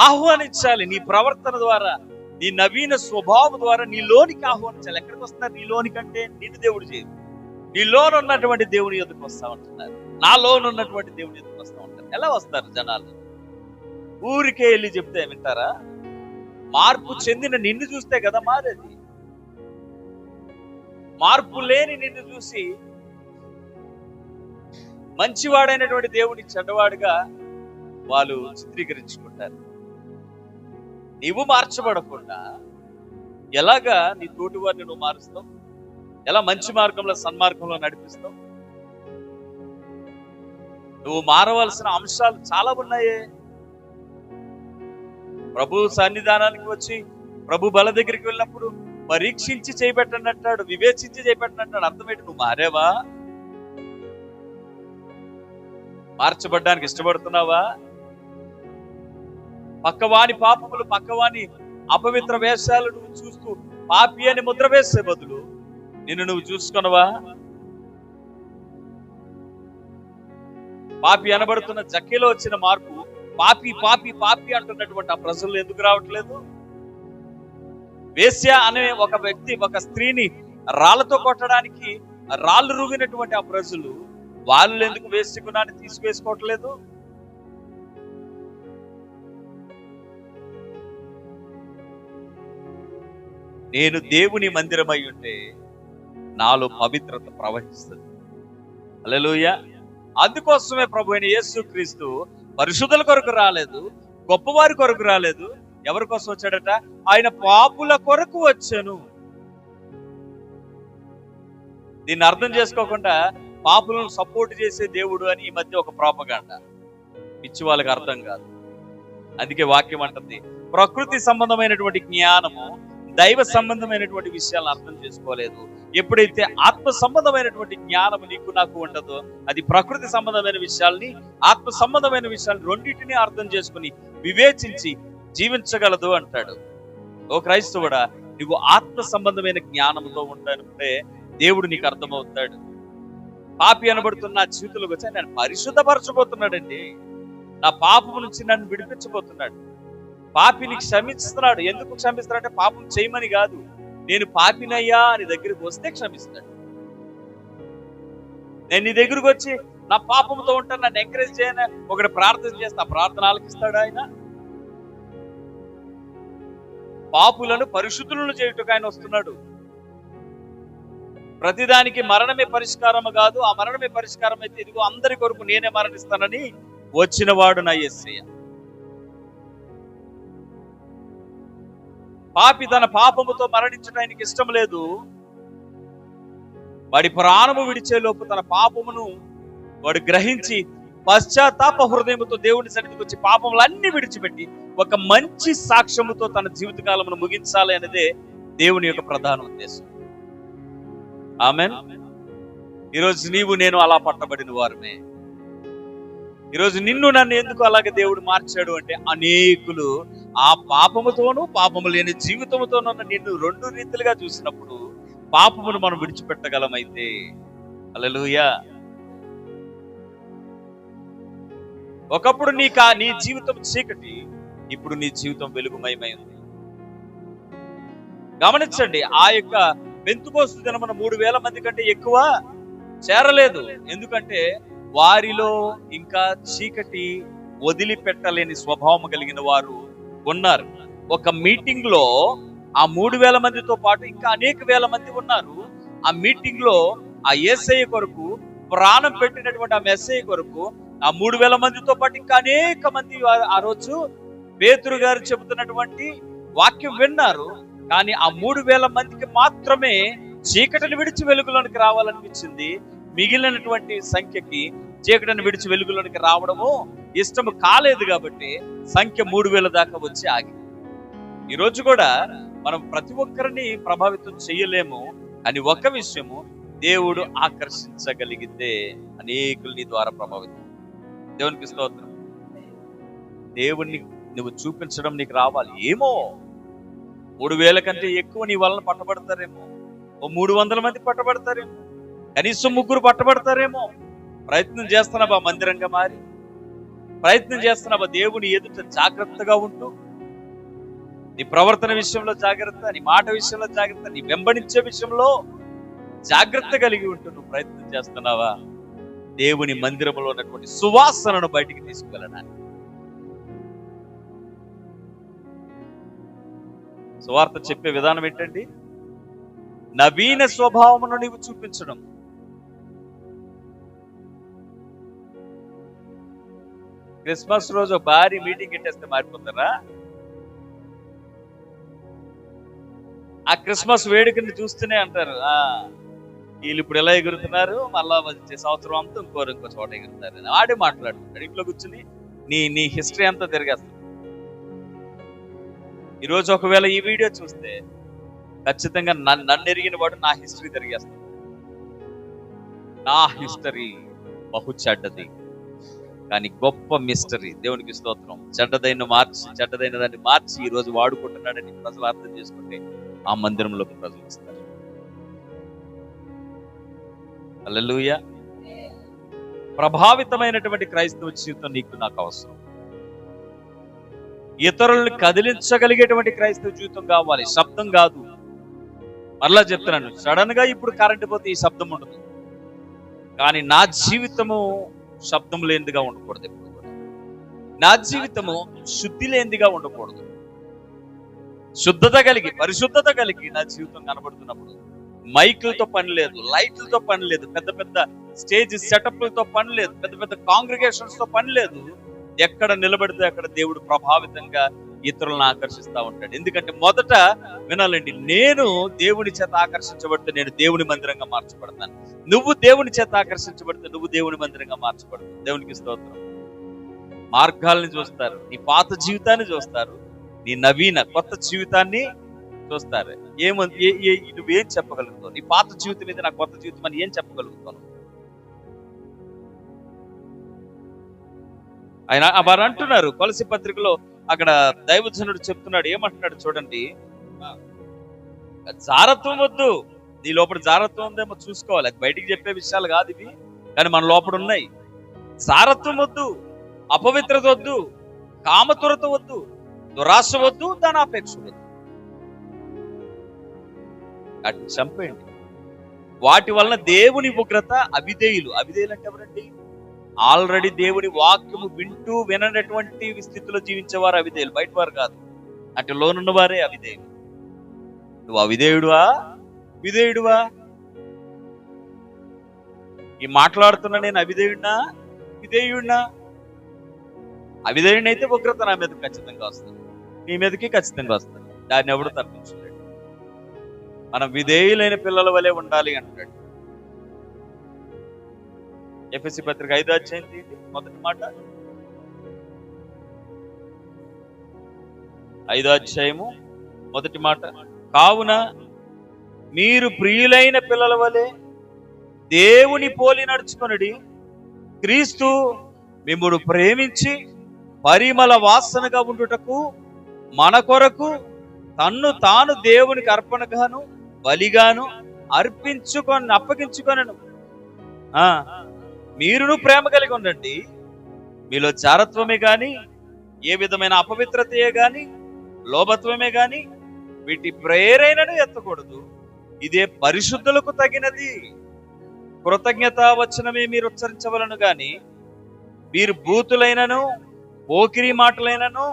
ఆహ్వానించాలి. నీ ప్రవర్తన ద్వారా, నీ నవీన స్వభావం ద్వారా నీలోనికి ఆహ్వానించాలి. ఎక్కడికి వస్తున్నారు? నీలోనికంటే నిన్ను దేవుడు చేయదు. నీలోనున్నటువంటి దేవుని ఎదురుకు వస్తా ఉంటున్నారు. నాలోనున్నటువంటి దేవుని ఎదురుకు వస్తా ఉంటారు. ఎలా వస్తారు జనాలు? ఊరికే వెళ్ళి చెప్తే వింటారా? మార్పు చెందిన నిన్ను చూస్తే కదా మారేది. మార్పు లేని నిన్ను చూసి మంచివాడైనటువంటి దేవుని చెడ్డవాడుగా వాళ్ళు చిత్రీకరించుకుంటారు. నీవు మార్చబడకుండా ఎలాగా నీ తోటి వారిని నువ్వు మారుస్తావు? ఎలా మంచి మార్గంలో, సన్మార్గంలో నడిపిస్తావు? నువ్వు మారవలసిన అంశాలు చాలా ఉన్నాయే. ప్రభు సన్నిధానానికి వచ్చి ప్రభు బల దగ్గరికి వెళ్ళినప్పుడు పరీక్షించి చేయబెట్టండి అంటాడు, వివేచించి చేయబెట్టండి అంటాడు. అర్థమేంటి? నువ్వు మారేవా? మార్చబడ్డానికి ఇష్టపడుతున్నావా? పక్కవాని పాపములు, పక్కవాని అపవిత్ర వేషాలు నువ్వు చూస్తూ పాపి అని ముద్ర వేసే బదులు నిన్ను నువ్వు చూసుకున్నవా? పాపి అనబడుతున్న జక్కీలో వచ్చిన మార్పు పాపి పాపి పాపి అంటున్నటువంటి ఆ ప్రజలు ఎందుకు రావట్లేదు? వేశ్య అనే ఒక వ్యక్తి ఒక స్త్రీని రాళ్లతో కొట్టడానికి రాళ్ళు రుగినటువంటి ఆ ప్రజలు వాళ్ళు ఎందుకు వేశ్య గుణాన్ని తీసుకువేసుకోవట్లేదు? నేను దేవుని మందిరమై ఉంటే నాలో పవిత్రత ప్రవహిస్తుంది. హల్లెలూయా. అందుకోసమే ప్రభు అయిన యేసుక్రీస్తు పరిశుద్ధుల కొరకు రాలేదు, గొప్పవారి కొరకు రాలేదు. ఎవరి కోసం వచ్చాడట? ఆయన పాపుల కొరకు వచ్చాను. దీన్ని అర్థం చేసుకోకుండా పాపులను సపోర్ట్ చేసే దేవుడు అని ఈ మధ్య ఒక ప్రాపగాండ. పిచ్చి వాళ్ళకి అర్థం కాదు. అందుకే వాక్యం అంటుంది, ప్రకృతి సంబంధమైనటువంటి జ్ఞానము దైవ సంబంధమైనటువంటి విషయాలను అర్థం చేసుకోలేదు. ఎప్పుడైతే ఆత్మ సంబంధమైనటువంటి జ్ఞానం నీకు నాకు ఉండదో, అది ప్రకృతి సంబంధమైన విషయాల్ని, ఆత్మ సంబంధమైన విషయాన్ని రెండింటినీ అర్థం చేసుకుని వివేచించి జీవించగలదు అంటాడు. ఓ క్రైస్తవుడా, నువ్వు ఆత్మ సంబంధమైన జ్ఞానంతో ఉంటానంటే దేవుడు నీకు అర్థమవుతాడు. పాపి అనబడుతున్న జీవితంలోకి వచ్చి నేను పరిశుద్ధపరచబోతున్నాడండి. నా పాపము నుంచి నన్ను విడిపించబోతున్నాడు. పాపిని క్షమిస్తున్నాడు. ఎందుకు క్షమిస్తాడంటే పాపం చేయమని కాదు, నేను పాపినయ్యా అని దగ్గరికి వస్తే క్షమిస్తాడు. నేను నీ దగ్గరకు వచ్చి నా పాపంతో ఉంటాను, నన్ను ఎంకరేజ్ చేయని ఒకటి ప్రార్థన చేస్తే ఆ ప్రార్థన ఆలకిస్తాడు ఆయన. పాపులను పరిశుద్ధులను చేయుటకు ఆయన వస్తున్నాడు. ప్రతిదానికి మరణమే పరిష్కారము కాదు, ఆ మరణమే పరిష్కారం అయితే ఇదిగో అందరి కొరకు నేనే మరణిస్తానని వచ్చిన వాడు నా యేసయ్య. పాపి తన పాపముతో మరణించడం ఆయనకి ఇష్టం లేదు. వాడి ప్రాణము విడిచే లోపు తన పాపమును వాడు గ్రహించి పశ్చాత్తాప హృదయముతో దేవుని సన్నిధికి వచ్చి పాపములన్నీ విడిచిపెట్టి ఒక మంచి సాక్ష్యముతో తన జీవిత కాలమును ముగించాలి అనేదే దేవుని యొక్క ప్రధాన ఉద్దేశం. ఆమేన్. ఈరోజు నీవు నేను అలా పట్టబడిన వారమే. ఈరోజు నిన్ను నన్ను ఎందుకు అలాగే దేవుడు మార్చాడు అంటే, అనేకులు ఆ పాపముతోనూ పాపము లేని జీవితముతోనూ నిన్ను రెండు రీతిలుగా చూసినప్పుడు పాపమును మనం విడిచిపెట్టగలమైతే. హల్లెలూయా. ఒకప్పుడు నీ జీవితం చీకటి, ఇప్పుడు నీ జీవితం వెలుగుమయమై ఉంది. గమనించండి, ఆ యొక్క పెంతుకోస్తు దినమున 3,000 మంది కంటే ఎక్కువ చేరలేదు. ఎందుకంటే వారిలో ఇంకా చీకటి వదిలిపెట్టలేని స్వభావం కలిగిన వారు ఉన్నారు. ఒక మీటింగ్ లో ఆ 3,000 మందితో పాటు ఇంకా అనేక వేల మంది ఉన్నారు. ఆ మీటింగ్ లో ఆ యేసయ్య కొరకు ప్రాణం పెట్టినటువంటి ఆ మెస్సయ్య కొరకు ఆ 3,000 మందితో పాటు ఇంకా అనేక మంది ఆ రోజు పేతురు గారు చెబుతున్నటువంటి వాక్యం విన్నారు. కానీ ఆ 3,000 మందికి మాత్రమే చీకటిని విడిచి వెలుగులోనికి రావాలనిపించింది. మిగిలినటువంటి సంఖ్యకి చీకటిని విడిచి వెలుగులోనికి రావడము ఇష్టము కాలేదు. కాబట్టి సంఖ్య 3,000 దాకా వచ్చి ఆగి. ఈరోజు కూడా మనం ప్రతి ఒక్కరిని ప్రభావితం చేయలేము. అని ఒక విషయము, దేవుడు ఆకర్షించగలిగితే అనేకులు నీ ద్వారా ప్రభావితం. దేవునికి స్తోత్రం. దేవుణ్ణి నువ్వు చూపించడం నీకు రావాలి. ఏమో 3,000 కంటే ఎక్కువ నీ వలన పట్టబడతారేమో, ఓ 300 మంది పట్టబడతారేమో, కనీసం 3 పట్టబడతారేమో. ప్రయత్నం చేస్తున్నావా మందిరంగా మారి? ప్రయత్నం చేస్తున్నావా దేవుని ఎదుట జాగ్రత్తగా ఉంటూ? నీ ప్రవర్తన విషయంలో జాగ్రత్త, నీ మాట విషయంలో జాగ్రత్త, నీ వెంబడించే విషయంలో జాగ్రత్త కలిగి ఉంటూ నువ్వు ప్రయత్నం చేస్తున్నావా దేవుని మందిరంలో ఉన్నటువంటి సువాసనను బయటికి తీసుకెళ్ళడానికి? సువార్త చెప్పే విధానం ఏంటండి? నవీన స్వభావమును నీవు చూపించడం. క్రిస్మస్ రోజు భారీ మీటింగ్ పెట్టేస్తే మారిపోతారా? ఆ క్రిస్మస్ వేడుకని చూస్తూనే అంటారు, వీళ్ళు ఇప్పుడు ఎలా ఎగురుతున్నారు, మళ్ళా వచ్చే సంవత్సరం అంతా ఇంకో చోట ఎగురుతారు. ఆడే మాట్లాడుతుంటాడు. ఇంట్లో కూర్చుని నీ హిస్టరీ అంతా తిరిగేస్తాడు. ఈరోజు ఒకవేళ ఈ వీడియో చూస్తే ఖచ్చితంగా నన్ను ఎరిగిన వాడు నా హిస్టరీ తిరిగేస్తాడు. నా హిస్టరీ బహు చెడ్డది, కానీ గొప్ప మిస్టరీ. దేవునికి స్తోత్రం. చెడ్డదైన దాన్ని మార్చి ఈ రోజు వాడుకుంటున్నాడని ప్రజలు అర్థం చేసుకుంటే ఆ మందిరంలోకి ప్రజలు వస్తారు. హల్లెలూయా. ప్రభావితమైనటువంటి క్రైస్తవ జీవితం నీకు నాకు అవసరం. ఇతరులను కదిలించగలిగేటువంటి క్రైస్తవ జీవితం కావాలి, శబ్దం కాదు. మరలా చెప్తున్నాను, సడన్ గా ఇప్పుడు కరెంట్ పోతే ఈ శబ్దం ఉండదు, కానీ నా జీవితము శబ్దం లేనిదిగా ఉండకూడదు. ఎప్పుడు కూడా నా జీవితము శుద్ధి లేనిదిగా ఉండకూడదు. శుద్ధత కలిగి, పరిశుద్ధత కలిగి నా జీవితం కనబడుతున్నప్పుడు మైకులతో పని లేదు, లైట్లతో పని లేదు, పెద్ద పెద్ద స్టేజ్ సెటప్లతో పని లేదు, పెద్ద పెద్ద కాంగ్రిగేషన్స్ తో పని లేదు. ఎక్కడ నిలబడితే అక్కడ దేవుడు ప్రభావితంగా ఇతరులను ఆకర్షిస్తూ ఉంటాడు. ఎందుకంటే మొదట వినాలండి, నేను దేవుని చేత ఆకర్షించబడితే నేను దేవుని మందిరంగా మార్చబడతాను. నువ్వు దేవుని చేత ఆకర్షించబడితే నువ్వు దేవుని మందిరంగా మార్చబడతావు. దేవునికి స్తోత్రం. మార్గాల్ని చూస్తారు, నీ పాత జీవితాన్ని చూస్తారు, నీ నవీన కొత్త జీవితాన్ని చూస్తారు. నువ్వేం చెప్పగలుగుతావు? నీ పాత జీవితం మీద నా కొత్త జీవితం అని ఏం చెప్పగలుగుతాను? ఆయన వారు అంటున్నారు కొలసి పత్రికలో, అక్కడ దైవజనుడు చెప్తున్నాడు, ఏమంటున్నాడు చూడండి. జారత్వం వద్దు. నీ లోపల జారత్వం ఉందేమో చూసుకోవాలి. అది బయటికి చెప్పే విషయాలు కాదు ఇవి, కానీ మన లోపల ఉన్నాయి. జారత్వం వద్దు, అపవిత్రత వద్దు, కామతురత వద్దు, దురాశ వద్దు, ధనాపేక్ష వద్దు. వాటిని చంపేయండి. వాటి వలన దేవుని ఉగ్రత. అవిధేయులు అంటే ఎవరండి? ఆల్రెడీ దేవుని వాక్యము వింటూ విననటువంటి స్థితిలో జీవించేవారు అవిధేయులు, బయట వారు కాదు. అంటే లోనున్న వారే అవిధేయులు. నువ్వు అవిధేయుడువా విధేయుడువా? ఈ మాట్లాడుతున్నా నేను అవిధేయుడినా విధేయుడినా? అవిధేయుడిని అయితే ఉగ్రత నా మీద ఖచ్చితంగా వస్తుంది, నీ మీదకి ఖచ్చితంగా వస్తుంది. దాన్ని ఎవడు తప్పించలేడు. మనం విధేయులైన పిల్లల వలె ఉండాలి అంటాడు. ఎఫెసీ పత్రిక 5వ అధ్యాయం మొదటి మాట, 5వ అధ్యాయము మొదటి మాట, కావున మీరు ప్రియులైన పిల్లల వలె దేవుని పోలి నడుచుకొనుడి. క్రీస్తు మిమ్మును ప్రేమించి పరిమళ వాసనగా ఉండుటకు మన కొరకు తన్ను తాను దేవునికి అర్పణగాను బలిగాను అప్పగించుకొనను. మీరును ప్రేమ కలిగి ఉండండి. మీలో జారత్వమే గాని, ఏ విధమైన అపవిత్రతయే గాని, లోభత్వమే గాని వీటి ప్రేరేణను ఎత్తకూడదు. ఇదే పరిశుద్ధులకు తగినది. కృతజ్ఞత వచనమే మీరు ఉచ్చరించవలను గాని వీరు బూతులైనను, పోకిరి మాటలైనను,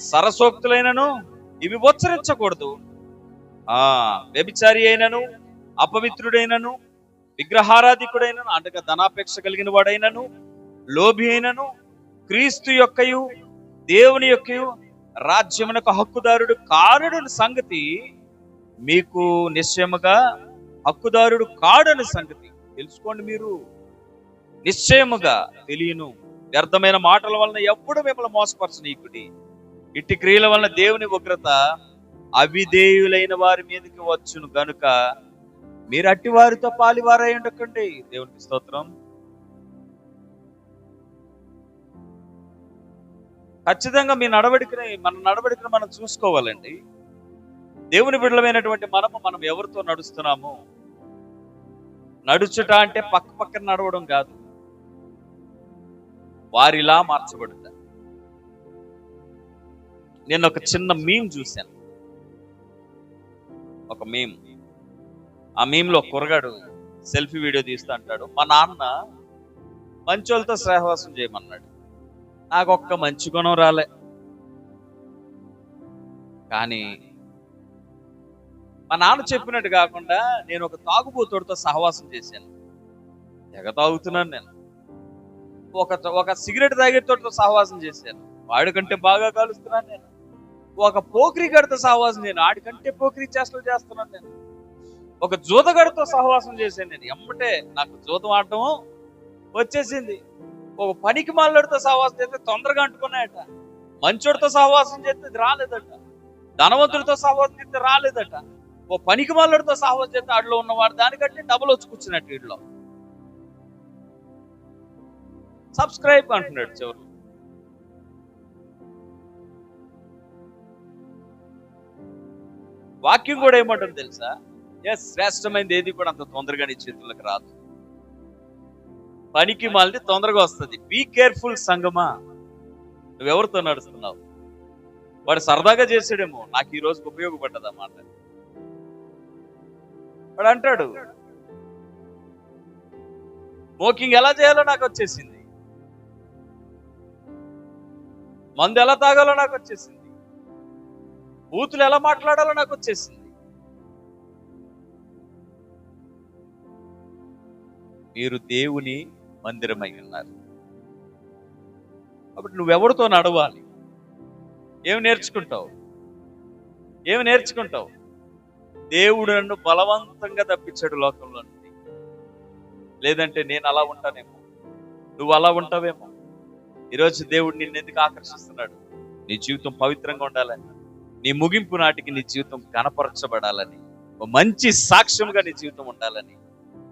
సరసోక్తులైనను ఇవి ఉచ్చరించకూడదు. వ్యభిచారి అయినను, అపవిత్రుడైనను, విగ్రహారాధికుడైనను, అంటే ధనాపేక్ష కలిగిన వాడైనను, లోభి అయినను, క్రీస్తు యొక్కయు దేవుని యొక్కయు రాజ్యమునకు హక్కుదారుడు కారుడు సంగతి మీకు నిశ్చయముగా హక్కుదారుడు కాడని సంగతి తెలుసుకోండి. మీరు నిశ్చయముగా తెలియను. వ్యర్థమైన మాటల వలన ఎప్పుడు మిమ్మల్ని మోసపరచనీయుడి. ఇట్టి క్రియల వలన దేవుని ఉగ్రత అవిధేయులైన వారి మీదకి వచ్చును గనుక మీరు అట్టి వారితో పాలివారై ఉండకండి. దేవునికి స్తోత్రం. ఖచ్చితంగా మీ మన నడవడికను మనం చూసుకోవాలండి. దేవుని బిడ్డలమైనటువంటి మనం ఎవరితో నడుస్తున్నాము? నడుచుట అంటే పక్కన నడవడం కాదు, వారిలా మార్చబడుట. నేను ఒక చిన్న మీమ్ చూశాను. ఒక మీమ్. ఆ మీమ్లో కుర్రగాడు సెల్ఫీ వీడియో తీస్తూ అంటాడు, మా నాన్న మంచోళ్ళతో సహవాసం చేయమన్నాడు. నాకు ఒక్క మంచి గుణం రాలే, కానీ మా నాన్న చెప్పినట్టు కాకుండా నేను ఒక తాగుబోతుడితో సహవాసం చేశాను. తెగ తాగుతున్నాను నేను. ఒక సిగరెట్ తాగేతోటితో సహవాసం చేశాను, వాడికంటే బాగా కాలుస్తున్నాను నేను. ఒక పోకిరి గడితో సహవాసం నేను, ఆడికంటే పోకిరి చేష్టలు చేస్తున్నాను నేను. ఒక జూదగడితో సహవాసం చేశాను నేను, ఎమ్మటే నాకు జూదం ఆడటం వచ్చేసింది. ఒక పనికి మాలడితో సహవాసం చేస్తే తొందరగా అంటుకున్నాయట. మంచోడితో సహవాసం చేస్తే రాలేదట. ధనవంతుడితో సహవాసం చేస్తే రాలేదట. ఓ పనికి మాలడితో సహవాసం చేస్తే ఆడిలో ఉన్నవాడు దానికంటే డబుల్ వచ్చి కూర్చున్నట్టు వీడిలో. సబ్స్క్రైబ్ అంటున్నాడు చివరు. వాక్యం కూడా ఏమంటుంది తెలుసా? శ్రేష్టమైనది ఏది కూడా అంత తొందరగా నీ చేతులకు రాదు. పనికి మాలిది తొందరగా వస్తుంది. బీ కేర్ఫుల్ సంగమా, నువ్వెవరితో నడుస్తున్నావు? వాడు సరదాగా చేసాడేమో, నాకు ఈ రోజుకి ఉపయోగపడ్డది అన్నమాట. వాడు అంటాడు, స్మోకింగ్ ఎలా చేయాలో నాకు వచ్చేసింది, మందు ఎలా తాగాలో నాకు వచ్చేసింది, బూతులు ఎలా మాట్లాడాలో నాకు వచ్చేసింది. మీరు దేవుని మందిరమై ఉన్నారు కాబట్టి నువ్వెవరితో నడవాలి? ఏమి నేర్చుకుంటావు? దేవుడు నన్ను బలవంతంగా తప్పించాడు లోకంలో నుండి. లేదంటే నేను అలా ఉంటానేమో, నువ్వు అలా ఉంటావేమో. ఈరోజు దేవుడు నిన్ను ఎందుకు ఆకర్షిస్తున్నాడు? నీ జీవితం పవిత్రంగా ఉండాలని, నీ ముగింపు నాటికి నీ జీవితం కనపరచబడాలని, మంచి సాక్ష్యంగా నీ జీవితం ఉండాలని.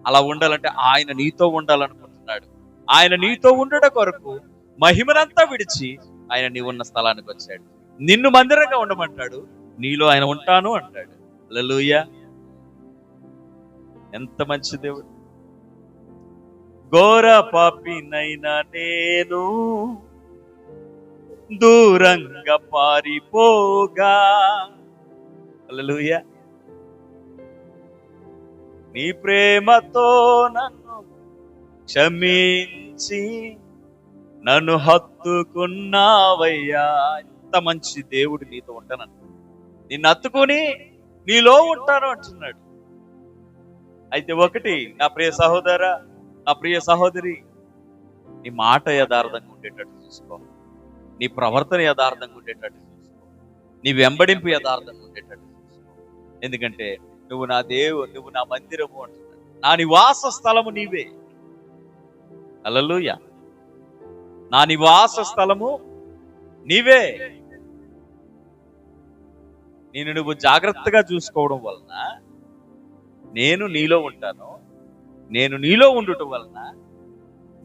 అలా ఉండాలంటే ఆయన నీతో ఉండాలనుకుంటున్నాడు. ఆయన నీతో ఉండట కొరకు మహిమనంతా విడిచి ఆయన నీ ఉన్న స్థలానికి వచ్చాడు. నిన్ను మందిరంగా ఉండమంటాడు, నీలో ఆయన ఉంటాను అంటాడు. హల్లెలూయా! ఎంత మంచి దేవుడు. ఘోర పాపినైనా నేను దూరంగా పారిపోగా, హల్లెలూయా, నీ ప్రేమతో నన్ను క్షమించి నన్ను హత్తుకున్నావయ్యా. ఎంత మంచి దేవుడు నీతో ఉంటానంట. నిన్ను హత్తుకుని నీలో ఉంటాను అంటున్నాడు. అయితే ఒకటి, నా ప్రియ సహోదరా, నా ప్రియ సహోదరి, నీ మాట యథార్థంగా ఉండేటట్టు చూసుకో, నీ ప్రవర్తన యథార్థంగా ఉండేటట్టు చూసుకో, నీ వెంబడింపు యథార్థంగా ఉండేటట్టు చూసుకో. ఎందుకంటే నువ్వు నా నువ్వు నా మందిరము అంటున్నాడు. నా నివాస స్థలము నీవే. హల్లెలూయా! నా నివాస స్థలము నీవే. నేను నువ్వు జాగ్రత్తగా చూసుకోవడం వలన నేను నీలో ఉంటాను. నేను నీలో ఉండటం వలన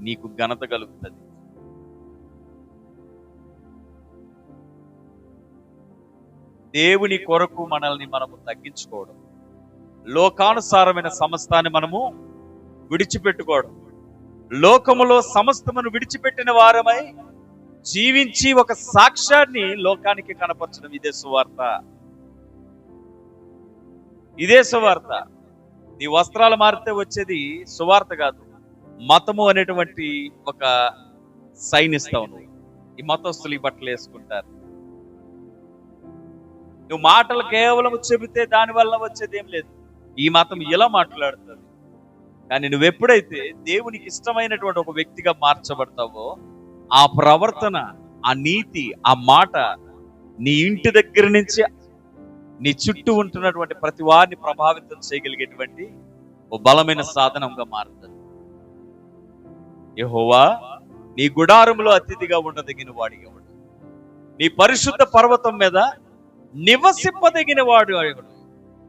నీకు ఘనత కలుగుతుంది. దేవుని కొరకు మనల్ని మనము తగ్గించుకోవడం, లోకానుసారమైన సమస్తాన్ని మనము విడిచిపెట్టుకోవడం, లోకములో సమస్తమును విడిచిపెట్టిన వారమై జీవించి ఒక సాక్ష్యాన్ని లోకానికి కనపరచడం. ఇదే సువార్త. ఇదే సువార్త. నీ వస్త్రాలు మారితే వచ్చేది సువార్త కాదు, మతము అనేటువంటి ఒక సైన్ ఇస్తావు నువ్వు. ఈ మతస్థులు ఈ బట్టలు వేసుకుంటారు. నువ్వు మాటలు కేవలం చెబితే దాని వల్ల వచ్చేది ఏం లేదు. ఈ మతం ఇలా మాట్లాడుతుంది. కానీ నువ్వు ఎప్పుడైతే దేవునికి ఇష్టమైనటువంటి ఒక వ్యక్తిగా మార్చబడతావో, ఆ ప్రవర్తన, ఆ నీతి, ఆ మాట నీ ఇంటి దగ్గర నుంచి నీ చుట్టూ ఉంటున్నటువంటి ప్రతి వారిని ప్రభావితం చేయగలిగేటువంటి ఓ బలమైన సాధనంగా మారుతుంది. యెహోవా నీ గుడారంలో అతిథిగా ఉండదగిన వాడిగా ఉండు. నీ పరిశుద్ధ పర్వతం మీద నివసింపదగిన వాడు ఎవడు?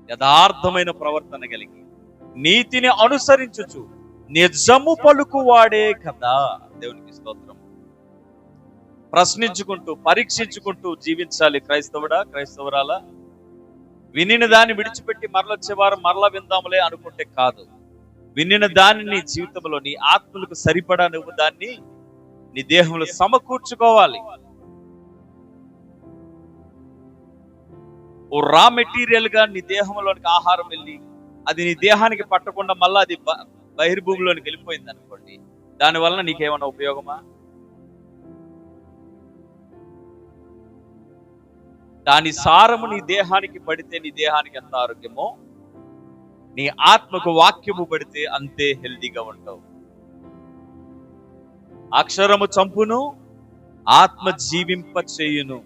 యథార్థమైన ప్రవర్తన కలిగి నీతిని అనుసరించుచు నిజము పలుకువాడే కదా. దేవునికి స్తోత్రం. ప్రశ్నించుకుంటూ, పరీక్షించుకుంటూ జీవించాలి. క్రైస్తవుడా, క్రైస్తవురాలా, వినిన దాన్ని విడిచిపెట్టి మరలొచ్చే వారం మరలా విందాములే అనుకుంటే కాదు. వినిన దాన్ని నీ జీవితంలో, నీ ఆత్మలకు సరిపడా నువ్వు దాన్ని నీ దేహంలో సమకూర్చుకోవాలి. ఓ రా మెటీరియల్ గా నీ దేహంలోనికి ఆహారం వెళ్ళి అది నీ దేహానికి పట్టకుండా మళ్ళా అది బహిర్భూమిలోనికి వెళ్ళిపోయింది అనుకోండి, దాని వలన నీకేమన్నా ఉపయోగమా? దాని సారము నీ దేహానికి పడితే నీ దేహానికి ఎంత ఆరోగ్యమో, నీ ఆత్మకు వాక్యము పడితే అంతే హెల్దీగా ఉంటావు. అక్షరము చంపును, ఆత్మ జీవింప చేయును.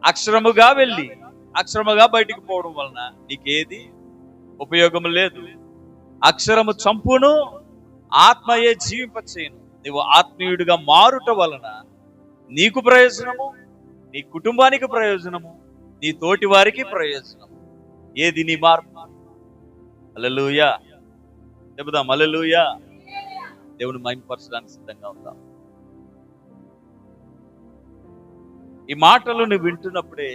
అక్షరముగా వెళ్ళి అక్షరముగా బయటికి పోవడం వలన నీకేది ఉపయోగం లేదు. అక్షరము చంపును, ఆత్మయే జీవింప చేయును. నువ్వు ఆత్మీయుడిగా మారుట వలన నీకు ప్రయోజనము, నీ కుటుంబానికి ప్రయోజనము, నీ తోటి వారికి ప్రయోజనము. ఏది నీ మార్పు? హల్లెలూయా చెబుదాం. హల్లెలూయా. దేవుని మహిమపరచడానికి సిద్ధంగా ఉందాం. ఈ మాటలు నువ్వు వింటున్నప్పుడే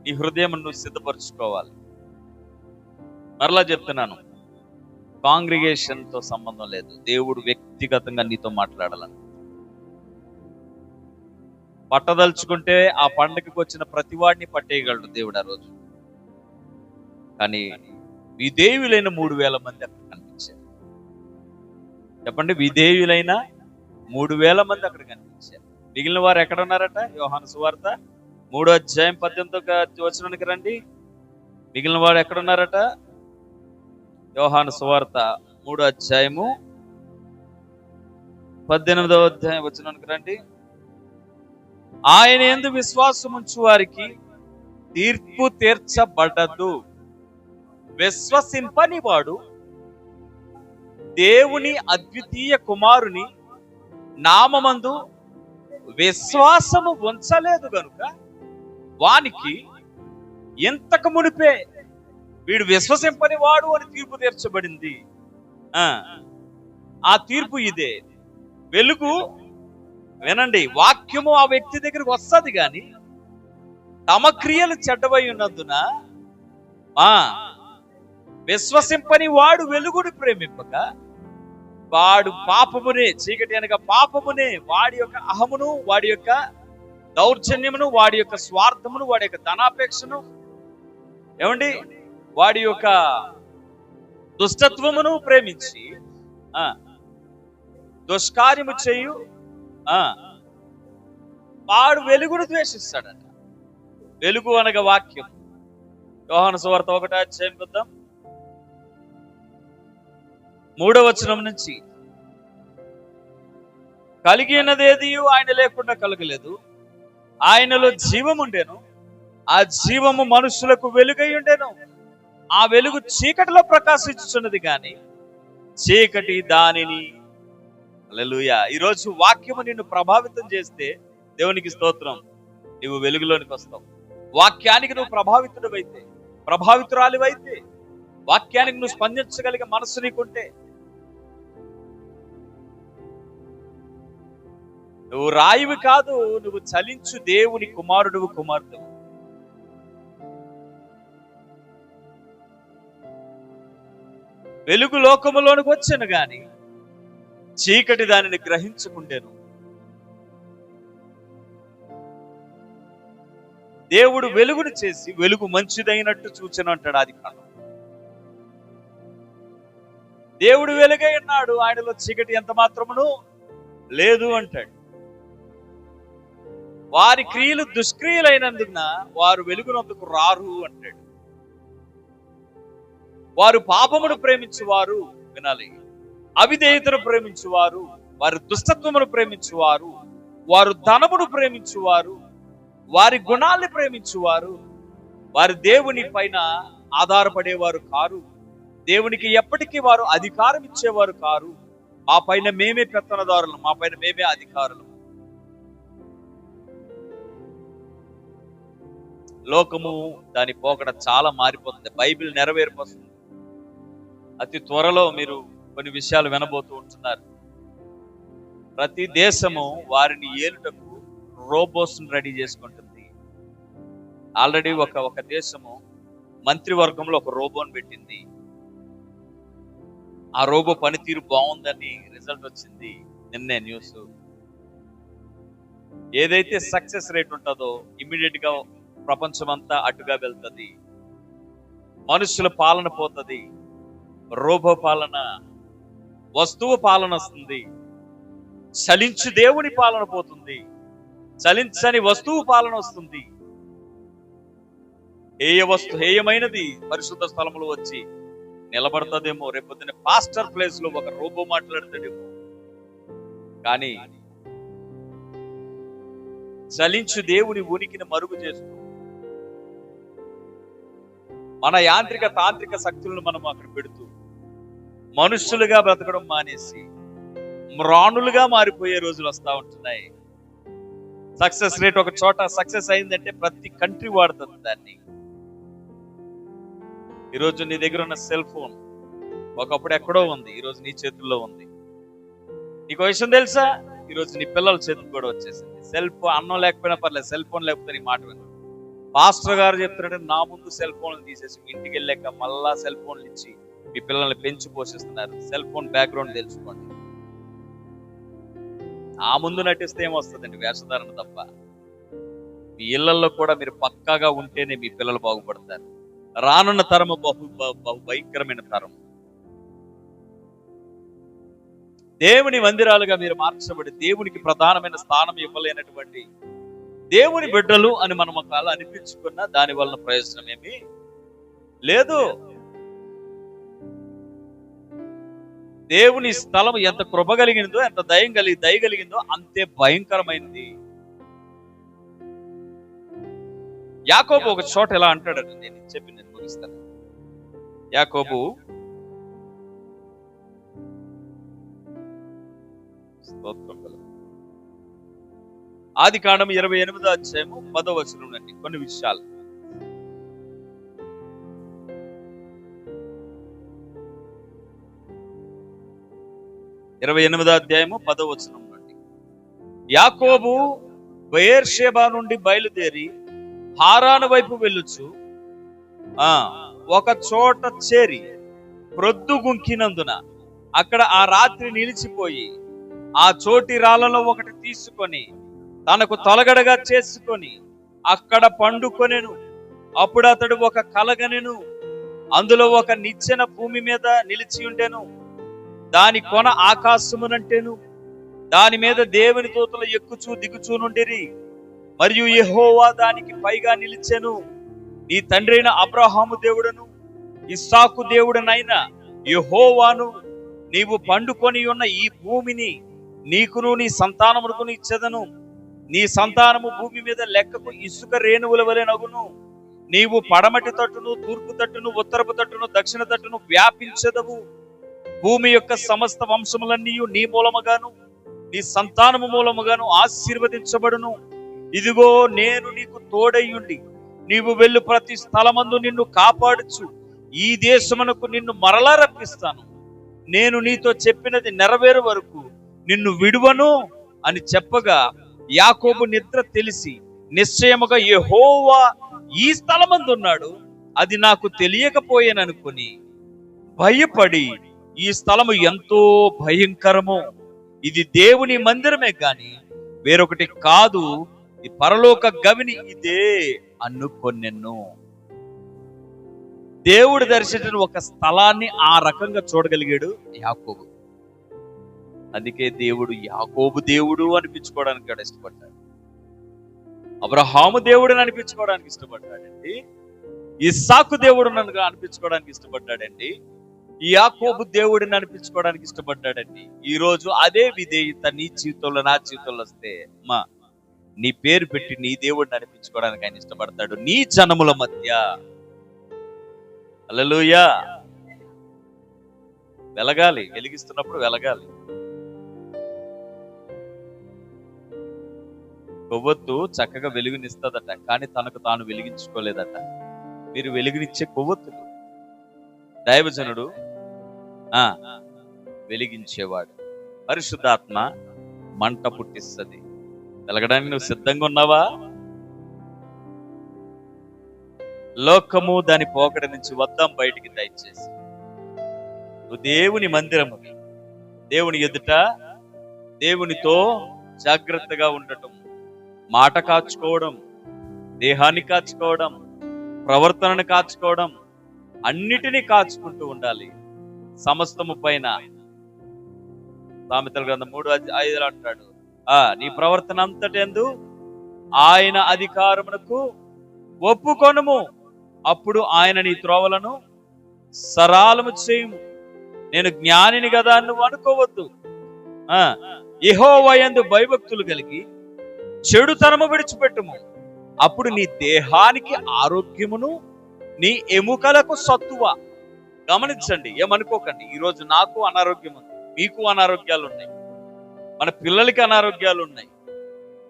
నీ హృదయం నువ్వు సిద్ధపరచుకోవాలి. మరలా చెప్తున్నాను, కాంగ్రిగేషన్ తో సంబంధం లేదు. దేవుడు వ్యక్తిగతంగా నీతో మాట్లాడాలని పట్టదలుచుకుంటే ఆ పండుగకు వచ్చిన ప్రతి వాడిని పట్టేయగలడు దేవుడు ఆ రోజు. కానీ విధేయులైన 3,000 మంది అక్కడ కనిపించారు. చెప్పండి, విధేయులైన 3,000 మంది అక్కడ కనిపించారు. మిగిలిన వారు ఎక్కడ ఉన్నారట? యోహాను సువార్త 3వ అధ్యాయం 18వ వచనానికి రండి. మిగిలిన వారు ఎక్కడ ఉన్నారట? యోహాను సువార్త 3వ అధ్యాయము 18వ వచనానికి రండి. ఆయన యందు విశ్వాసముంచు వారికి తీర్పు తీర్చబడదు. విశ్వసింపని వాడు దేవుని అద్వితీయ కుమారుని నామమందు విశ్వాసము ఉంచలేదు గనుక వానికి ఇంతకు మునిపే వీడు విశ్వసింపని వాడు అని తీర్పు తీర్చబడింది. ఆ తీర్పు ఇదే. వెలుగు, వినండి, వాక్యము ఆ వ్యక్తి దగ్గరికి వస్తుంది, కానీ తమ క్రియలు చెడ్డవై ఉన్నందున విశ్వసింపని వాడు వెలుగుని ప్రేమింపక వాడు పాపమునే, చీకటి అనగా పాపమునే, వాడి యొక్క అహమును, వాడి యొక్క దౌర్జన్యమును, వాడి యొక్క స్వార్థమును, వాడి యొక్క ధనాపేక్షను, ఏమండి, వాడి యొక్క దుష్టత్వమును ప్రేమించి దుష్కార్యము చేయు వాడు వెలుగును ద్వేషిస్తాడట. వెలుగు అనగా వాక్యం. యోహాను సువార్త 1వ అధ్యాయం చూద్దాం, 3వ వచనం నుంచి. కలిగినదేది ఆయన లేకుండా కలగలేదు. ఆయనలో జీవం ఉండెను, ఆ జీవము మనుషులకు వెలుగై ఉండెను. ఆ వెలుగు చీకటిలో ప్రకాశించుచున్నది, కానీ చీకటి దానిని. హల్లెలూయా. ఈరోజు వాక్యము నిన్ను ప్రభావితం చేస్తే దేవునికి స్తోత్రం, నువ్వు వెలుగులోనికి వస్తావు. వాక్యానికి నువ్వు ప్రభావితుడివైతే, ప్రభావితురాలివైతే, వాక్యానికి నువ్వు స్పందించగలిగే మనస్సు నీకుంటే, నువ్వు రాయివి కాదు, నువ్వు చలించు దేవుని కుమారుడు, కుమార్తెవు. వెలుగు లోకములోనికి వచ్చాను, గాని చీకటి దానిని గ్రహించుకుండేను. దేవుడు వెలుగును చేసి వెలుగు మంచిదైనట్టు చూచెను అంటాడు ఆదికాండం. దేవుడు వెలుగై ఉన్నాడు, ఆయనలో చీకటి ఎంత మాత్రమును లేదు అంటాడు. వారి క్రియలు దుష్క్రియలైనందున వారు వెలుగునందుకు రారు అంటాడు. వారు పాపమును ప్రేమించువారు, వినాలి, అవిధేయతను ప్రేమించువారు, వారి దుష్టత్వమును ప్రేమించువారు, వారు ధనమును ప్రేమించువారు, వారి గుణాన్ని ప్రేమించువారు, వారి దేవుని పైన ఆధారపడేవారు కారు, దేవునికి ఎప్పటికీ వారు అధికారం ఇచ్చేవారు కారు. మా పైన మేమే పెత్తనదారులు, మా పైన మేమే అధికారులు. లోకము దాని పోకడ చాలా మారిపోతుంది. బైబిల్ నెరవేరిపోతుంది. అతి త్వరలో మీరు కొన్ని విషయాలు వినబోతూ ఉంటున్నారు. ప్రతి దేశము వారిని ఏలుటకు రోబోస్ రెడీ చేసుకుంటుంది. ఆల్రెడీ ఒక దేశము మంత్రివర్గంలో ఒక రోబోని పెట్టింది. ఆ రోబో పనితీరు బాగుందని రిజల్ట్ వచ్చింది నిన్నే న్యూస్. ఏదైతే సక్సెస్ రేట్ ఉంటుందో ఇమ్మీడియట్ గా ప్రపంచం అంతా అటుగా వెళ్తుంది. మనుషుల పాలన పోతుంది, రోబో పాలన, వస్తువు పాలన వస్తుంది. చలించు దేవుని పాలన పోతుంది, చలించని వస్తువు పాలన వస్తుంది. హేయమైనది పరిశుద్ధ స్థలములో వచ్చి నిలబడతాదేమో. రేపొద్దున పాస్టర్ ప్లేస్ లో ఒక రోబో మాట్లాడతాడేమో. కానీ చలించు దేవుని ఉనికిని మరుగు చేస్తూ మన యాంత్రిక తాంత్రిక శక్తులను మనం అక్కడ పెడుతూ మనుషులుగా బ్రతకడం మానేసి మ్రాణులుగా మారిపోయే రోజులు వస్తా ఉంటున్నాయి. సక్సెస్ రేట్ ఒక చోట సక్సెస్ అయిందంటే ప్రతి కంట్రీ వాడుతుంది దాన్ని. ఈరోజు నీ దగ్గర ఉన్న సెల్ ఫోన్ ఒకప్పుడు ఎక్కడో ఉంది, ఈరోజు నీ చేతుల్లో ఉంది. నీకు విషయం తెలుసా? ఈరోజు నీ పిల్లల చేతులు కూడా వచ్చేసింది. సెల్ ఫోన్, అన్నం లేకపోయినా పర్లేదు, సెల్ ఫోన్ లేకపోతే నీ మాట విను. పాస్టర్ గారు చెప్తున్నాడు, నా ముందు సెల్ ఫోన్లు తీసేసి ఇంటికి వెళ్ళాక మళ్ళా సెల్ ఫోన్లు ఇచ్చి మీ పిల్లల్ని పెంచి పోషిస్తున్నారు. సెల్ ఫోన్ బ్యాక్గ్రౌండ్ తెలుసుకోండి. ఆ ముందు నటిస్తే ఏమొస్తుందండి? వేషధారణ తప్ప. మీ ఇళ్లలో కూడా మీరు పక్కాగా ఉంటేనే మీ పిల్లలు బాగుపడతారు. రానున్న తరము బహు భయంకరమైన తరం. దేవుని మందిరాలుగా మీరు మార్చబడి దేవునికి ప్రధానమైన స్థానం ఇవ్వలేనటువంటి దేవుని బిడ్డలు అని మనం ఒకవేళ అనిపించుకున్నా దాని వలన ప్రయోజనం ఏమీ లేదు. దేవుని స్థలం ఎంత కృప కలిగిందో, ఎంత దయగలిగిందో అంతే భయంకరమైనది. యాకోబు ఒక చోట ఎలా అంటాడని నేను ముగిస్తాను. యాకోబు ఆదికాండం 28వ అధ్యాయము 10వ వచనం నుండి కొన్ని విషయాలు. అధ్యాయము 10వ వచనం నుండి. యాకోబు బెయేర్షెబా నుండి బయలుదేరి హారాను వైపు వెళ్ళుచు ఒక చోట చేరి ప్రొద్దుగుంకినందున అక్కడ ఆ రాత్రి నిలిచిపోయి ఆ చోటి రాళ్ళలో ఒకటి తీసుకొని తనకు తలగడగా చేసుకొని అక్కడ పండుకొనెను. అప్పుడు అతడు ఒక కలగనెను. అందులో ఒక నిచ్చెన భూమి మీద నిలిచి ఉండెను. దాని కొన ఆకాశమునంటేను. దాని మీద దేవుని దూతలు ఎక్కుచూ దిగుచూ నుండిరి. మరియు యెహోవా దానికి పైగా నిలిచెను. నీ తండ్రి అయిన అబ్రహాము దేవుడను ఇస్సాకు దేవుడనైన యెహోవాను, నీవు పండుకొని ఉన్న ఈ భూమిని నీకును నీ సంతానమునకును ఇచ్చెదను. నీ సంతానము భూమి మీద లెక్కకు ఇసుక రేణువుల వలె నగును. నీవు పడమటి తట్టును, తూర్పు తట్టును, ఉత్తరపు తట్టును, దక్షిణ తట్టును వ్యాపించదవు. భూమి యొక్క సమస్త వంశములన్నీ నీ మూలముగాను నీ సంతానము మూలముగాను ఆశీర్వదించబడును. ఇదిగో నేను నీకు తోడయ్యుండి నీవు వెళ్ళు ప్రతి స్థలమందు నిన్ను కాపాడుచు ఈ దేశమునకు నిన్ను మరలా రప్పిస్తాను. నేను నీతో చెప్పినది నెరవేరు వరకు నిన్ను విడువను అని చెప్పగా యాకోబు నిద్ర తెలిసి నిశ్చయముగా యెహోవా ఈ స్థలమందు ఉన్నాడు, అది నాకు తెలియకపోయేననుకుని భయపడి ఈ స్థలము ఎంతో భయంకరము, ఇది దేవుని మందిరమే గాని వేరొకటి కాదు, ఈ పరలోక గవిని ఇదే అనుకొనెను. దేవుడు దర్శించిన ఒక స్థలాన్ని ఆ రకంగా చూడగలిగాడు యాకోబు. అందుకే దేవుడు యాకోబు దేవుడు అనిపించుకోవడానికి కూడా ఇష్టపడ్డాడు. అబ్రహాము దేవుడిని అనిపించుకోవడానికి ఇష్టపడ్డాడండి. ఇస్సాకు దేవుడు నన్ను అనిపించుకోవడానికి ఇష్టపడ్డాడండి. యాకోబు దేవుడిని అనిపించుకోవడానికి ఇష్టపడ్డాడండి. ఈ రోజు అదే విధేయత నీ జీవితంలో, నా జీవితంలో వస్తే అమ్మా, నీ పేరు పెట్టి నీ దేవుడిని అనిపించుకోవడానికి ఆయన ఇష్టపడతాడు నీ జనముల మధ్య. హల్లెలూయా. వెలగాలి, వెలిగిస్తున్నప్పుడు వెలగాలి. కొవ్వొత్తు చక్కగా వెలుగునిస్తుందట, కానీ తనకు తాను వెలిగించుకోలేదట. మీరు వెలుగునిచ్చే కొవ్వొత్తులు. దైవజనుడు వెలిగించేవాడు. పరిశుద్ధాత్మ మంట పుట్టిస్తుంది. వెలగడానికి నువ్వు సిద్ధంగా ఉన్నావా? లోకము దాని పోకడ నుంచి వద్దాం బయటికి. దయచేసి నువ్వు దేవుని మందిరము, దేవుని ఎదుట దేవునితో జాగ్రత్తగా ఉండటం, మాట కాచుకోవడం, దేహాన్ని కాచుకోవడం, ప్రవర్తనను కాచుకోవడం, అన్నిటినీ కాచుకుంటూ ఉండాలి. సమస్తము పైన సామెతల గ్రంథం 3:5 అంటాడు, నీ ప్రవర్తన అంతటి యందు ఆయన అధికారమునకు ఒప్పుకొనుము, అప్పుడు ఆయన నీ త్రోవలను సరాలము చేయుము. నేను జ్ఞానిని కదా నువ్వు అనుకోవద్దు. యెహోవా యందు భయభక్తులు కలిగి చెడుతనము విడిచిపెట్టుము, అప్పుడు నీ దేహానికి ఆరోగ్యమును నీ ఎముకలకు సత్తువ. గమనించండి, ఏమనుకోకండి. ఈరోజు నాకు అనారోగ్యం ఉంది, మీకు అనారోగ్యాలు ఉన్నాయి, మన పిల్లలకి అనారోగ్యాలు ఉన్నాయి.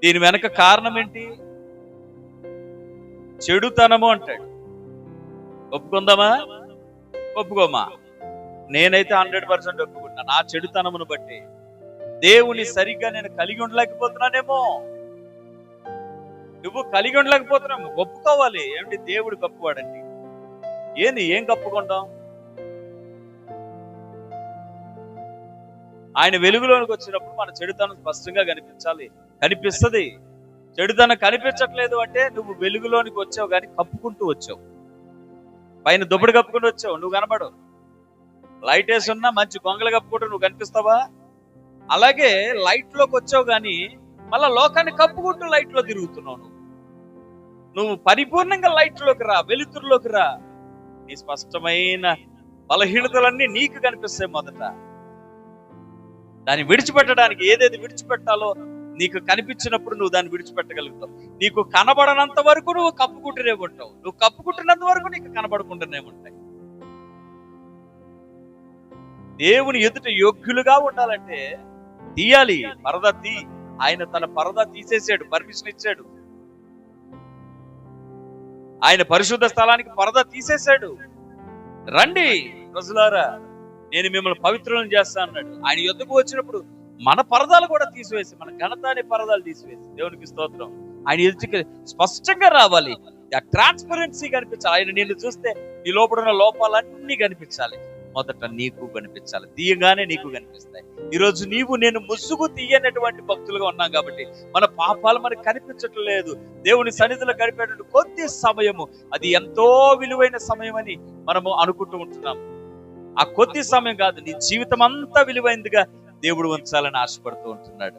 దీని వెనక కారణం ఏంటి? చెడుతనము అంటాడు. ఒప్పుకుందామా? ఒప్పుకోమా? నేనైతే 100% ఒప్పుకుంటున్నా. నా చెడుతనమును బట్టి దేవుని సరిగ్గా నేను కలిగి ఉండలేకపోతున్నానేమో. నువ్వు కలిగి ఉండలేకపోతున్నావు, ఒప్పుకోవాలి. ఏమిటి? దేవుడు గొప్పవాడండి. ఏం కప్పుకుంటాం? ఆయన వెలుగులోనికి వచ్చినప్పుడు మన చెడుతనం స్పష్టంగా కనిపిస్తుంది. చెడుతనం కనిపించట్లేదు అంటే నువ్వు వెలుగులోనికి వచ్చావు కానీ కప్పుకుంటూ వచ్చావు. పైన దుప్పటి కప్పుకుంటూ వచ్చావు, నువ్వు కనబడవు. లైట్ వేసి ఉన్నా మంచి గొంగలు కప్పుకుంటూ నువ్వు కనిపిస్తావా? అలాగే లైట్ లోకి వచ్చావు కానీ మళ్ళా లోకాన్ని కప్పుకుంటూ లైట్ లో తిరుగుతున్నావు. నువ్వు పరిపూర్ణంగా లైట్ లోకి రా, వెలుతురులోకి రా. నీ స్పష్టమైన బలహీనతలన్నీ నీకు కనిపిస్తాయి. మొదట దాన్ని విడిచిపెట్టడానికి ఏదేది విడిచిపెట్టాలో నీకు కనిపించినప్పుడు నువ్వు దాన్ని విడిచిపెట్టగలుగుతావు. నీకు కనబడనంత వరకు నువ్వు కప్పుకుంటూనే ఉంటావు. నువ్వు కప్పుకుంటున్నంత వరకు నీకు కనబడుకుంటూనే ఉంటాయి. దేవుని ఎదుట యోగ్యులుగా ఉండాలంటే తీయాలి, పరదా తీ. ఆయన తన పరదా తీసేసాడు, పర్మిషన్ ఇచ్చాడు. ఆయన పరిశుద్ధ స్థలానికి పరదా తీసేశాడు. రండి ప్రజలారా, నేను మిమ్మల్ని పవిత్రులను చేస్తా అన్నాడు. ఆయన యుద్ధకు వచ్చినప్పుడు మన పరదాలు కూడా తీసివేసి, మన ఘనత అనే పరదాలు తీసివేసి, దేవునికి స్తోత్రం, ఆయన ఎదుటికి స్పష్టంగా రావాలి. ట్రాన్స్పరెన్సీ కనిపించాలి. ఆయన నిన్ను చూస్తే నీ లోపల ఉన్న లోపాలన్నీ కనిపించాలి. మొదట నీకు కనిపించాలి, తీయగానే నీకు కనిపిస్తాయి. ఈరోజు నేను ముసుగు తీయనటువంటి భక్తులుగా ఉన్నాం కాబట్టి మన పాపాలు మనకు కనిపించట్లేదు. దేవుని సన్నిధిలో గడిపేటువంటి కొద్ది సమయము, అది ఎంతో విలువైన సమయం అని మనము అనుకుంటూ ఉంటున్నాం. ఆ కొద్ది సమయం కాదు, నీ జీవితం అంతా విలువైనదిగా దేవుడు ఉంచాలని ఆశపడుతూ ఉంటున్నాడు.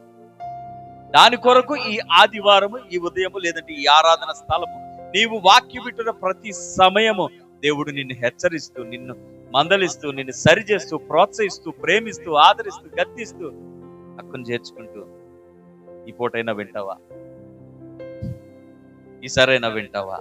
దాని కొరకు ఈ ఆదివారము, ఈ ఉదయము, లేదంటే ఈ ఆరాధన స్థలము, నీవు వాక్యం వింటున్న ప్రతి సమయము దేవుడు నిన్ను హెచ్చరిస్తూ, నిన్ను మందలిస్తూ, నిన్ను సరిచేస్తూ, ప్రోత్సహిస్తూ, ప్రేమిస్తూ, ఆదరిస్తూ, గద్దిస్తూ, హక్కును చేర్చుకుంటూ, ఈ పూటైనా వింటావా? ఈసారైనా వింటావా?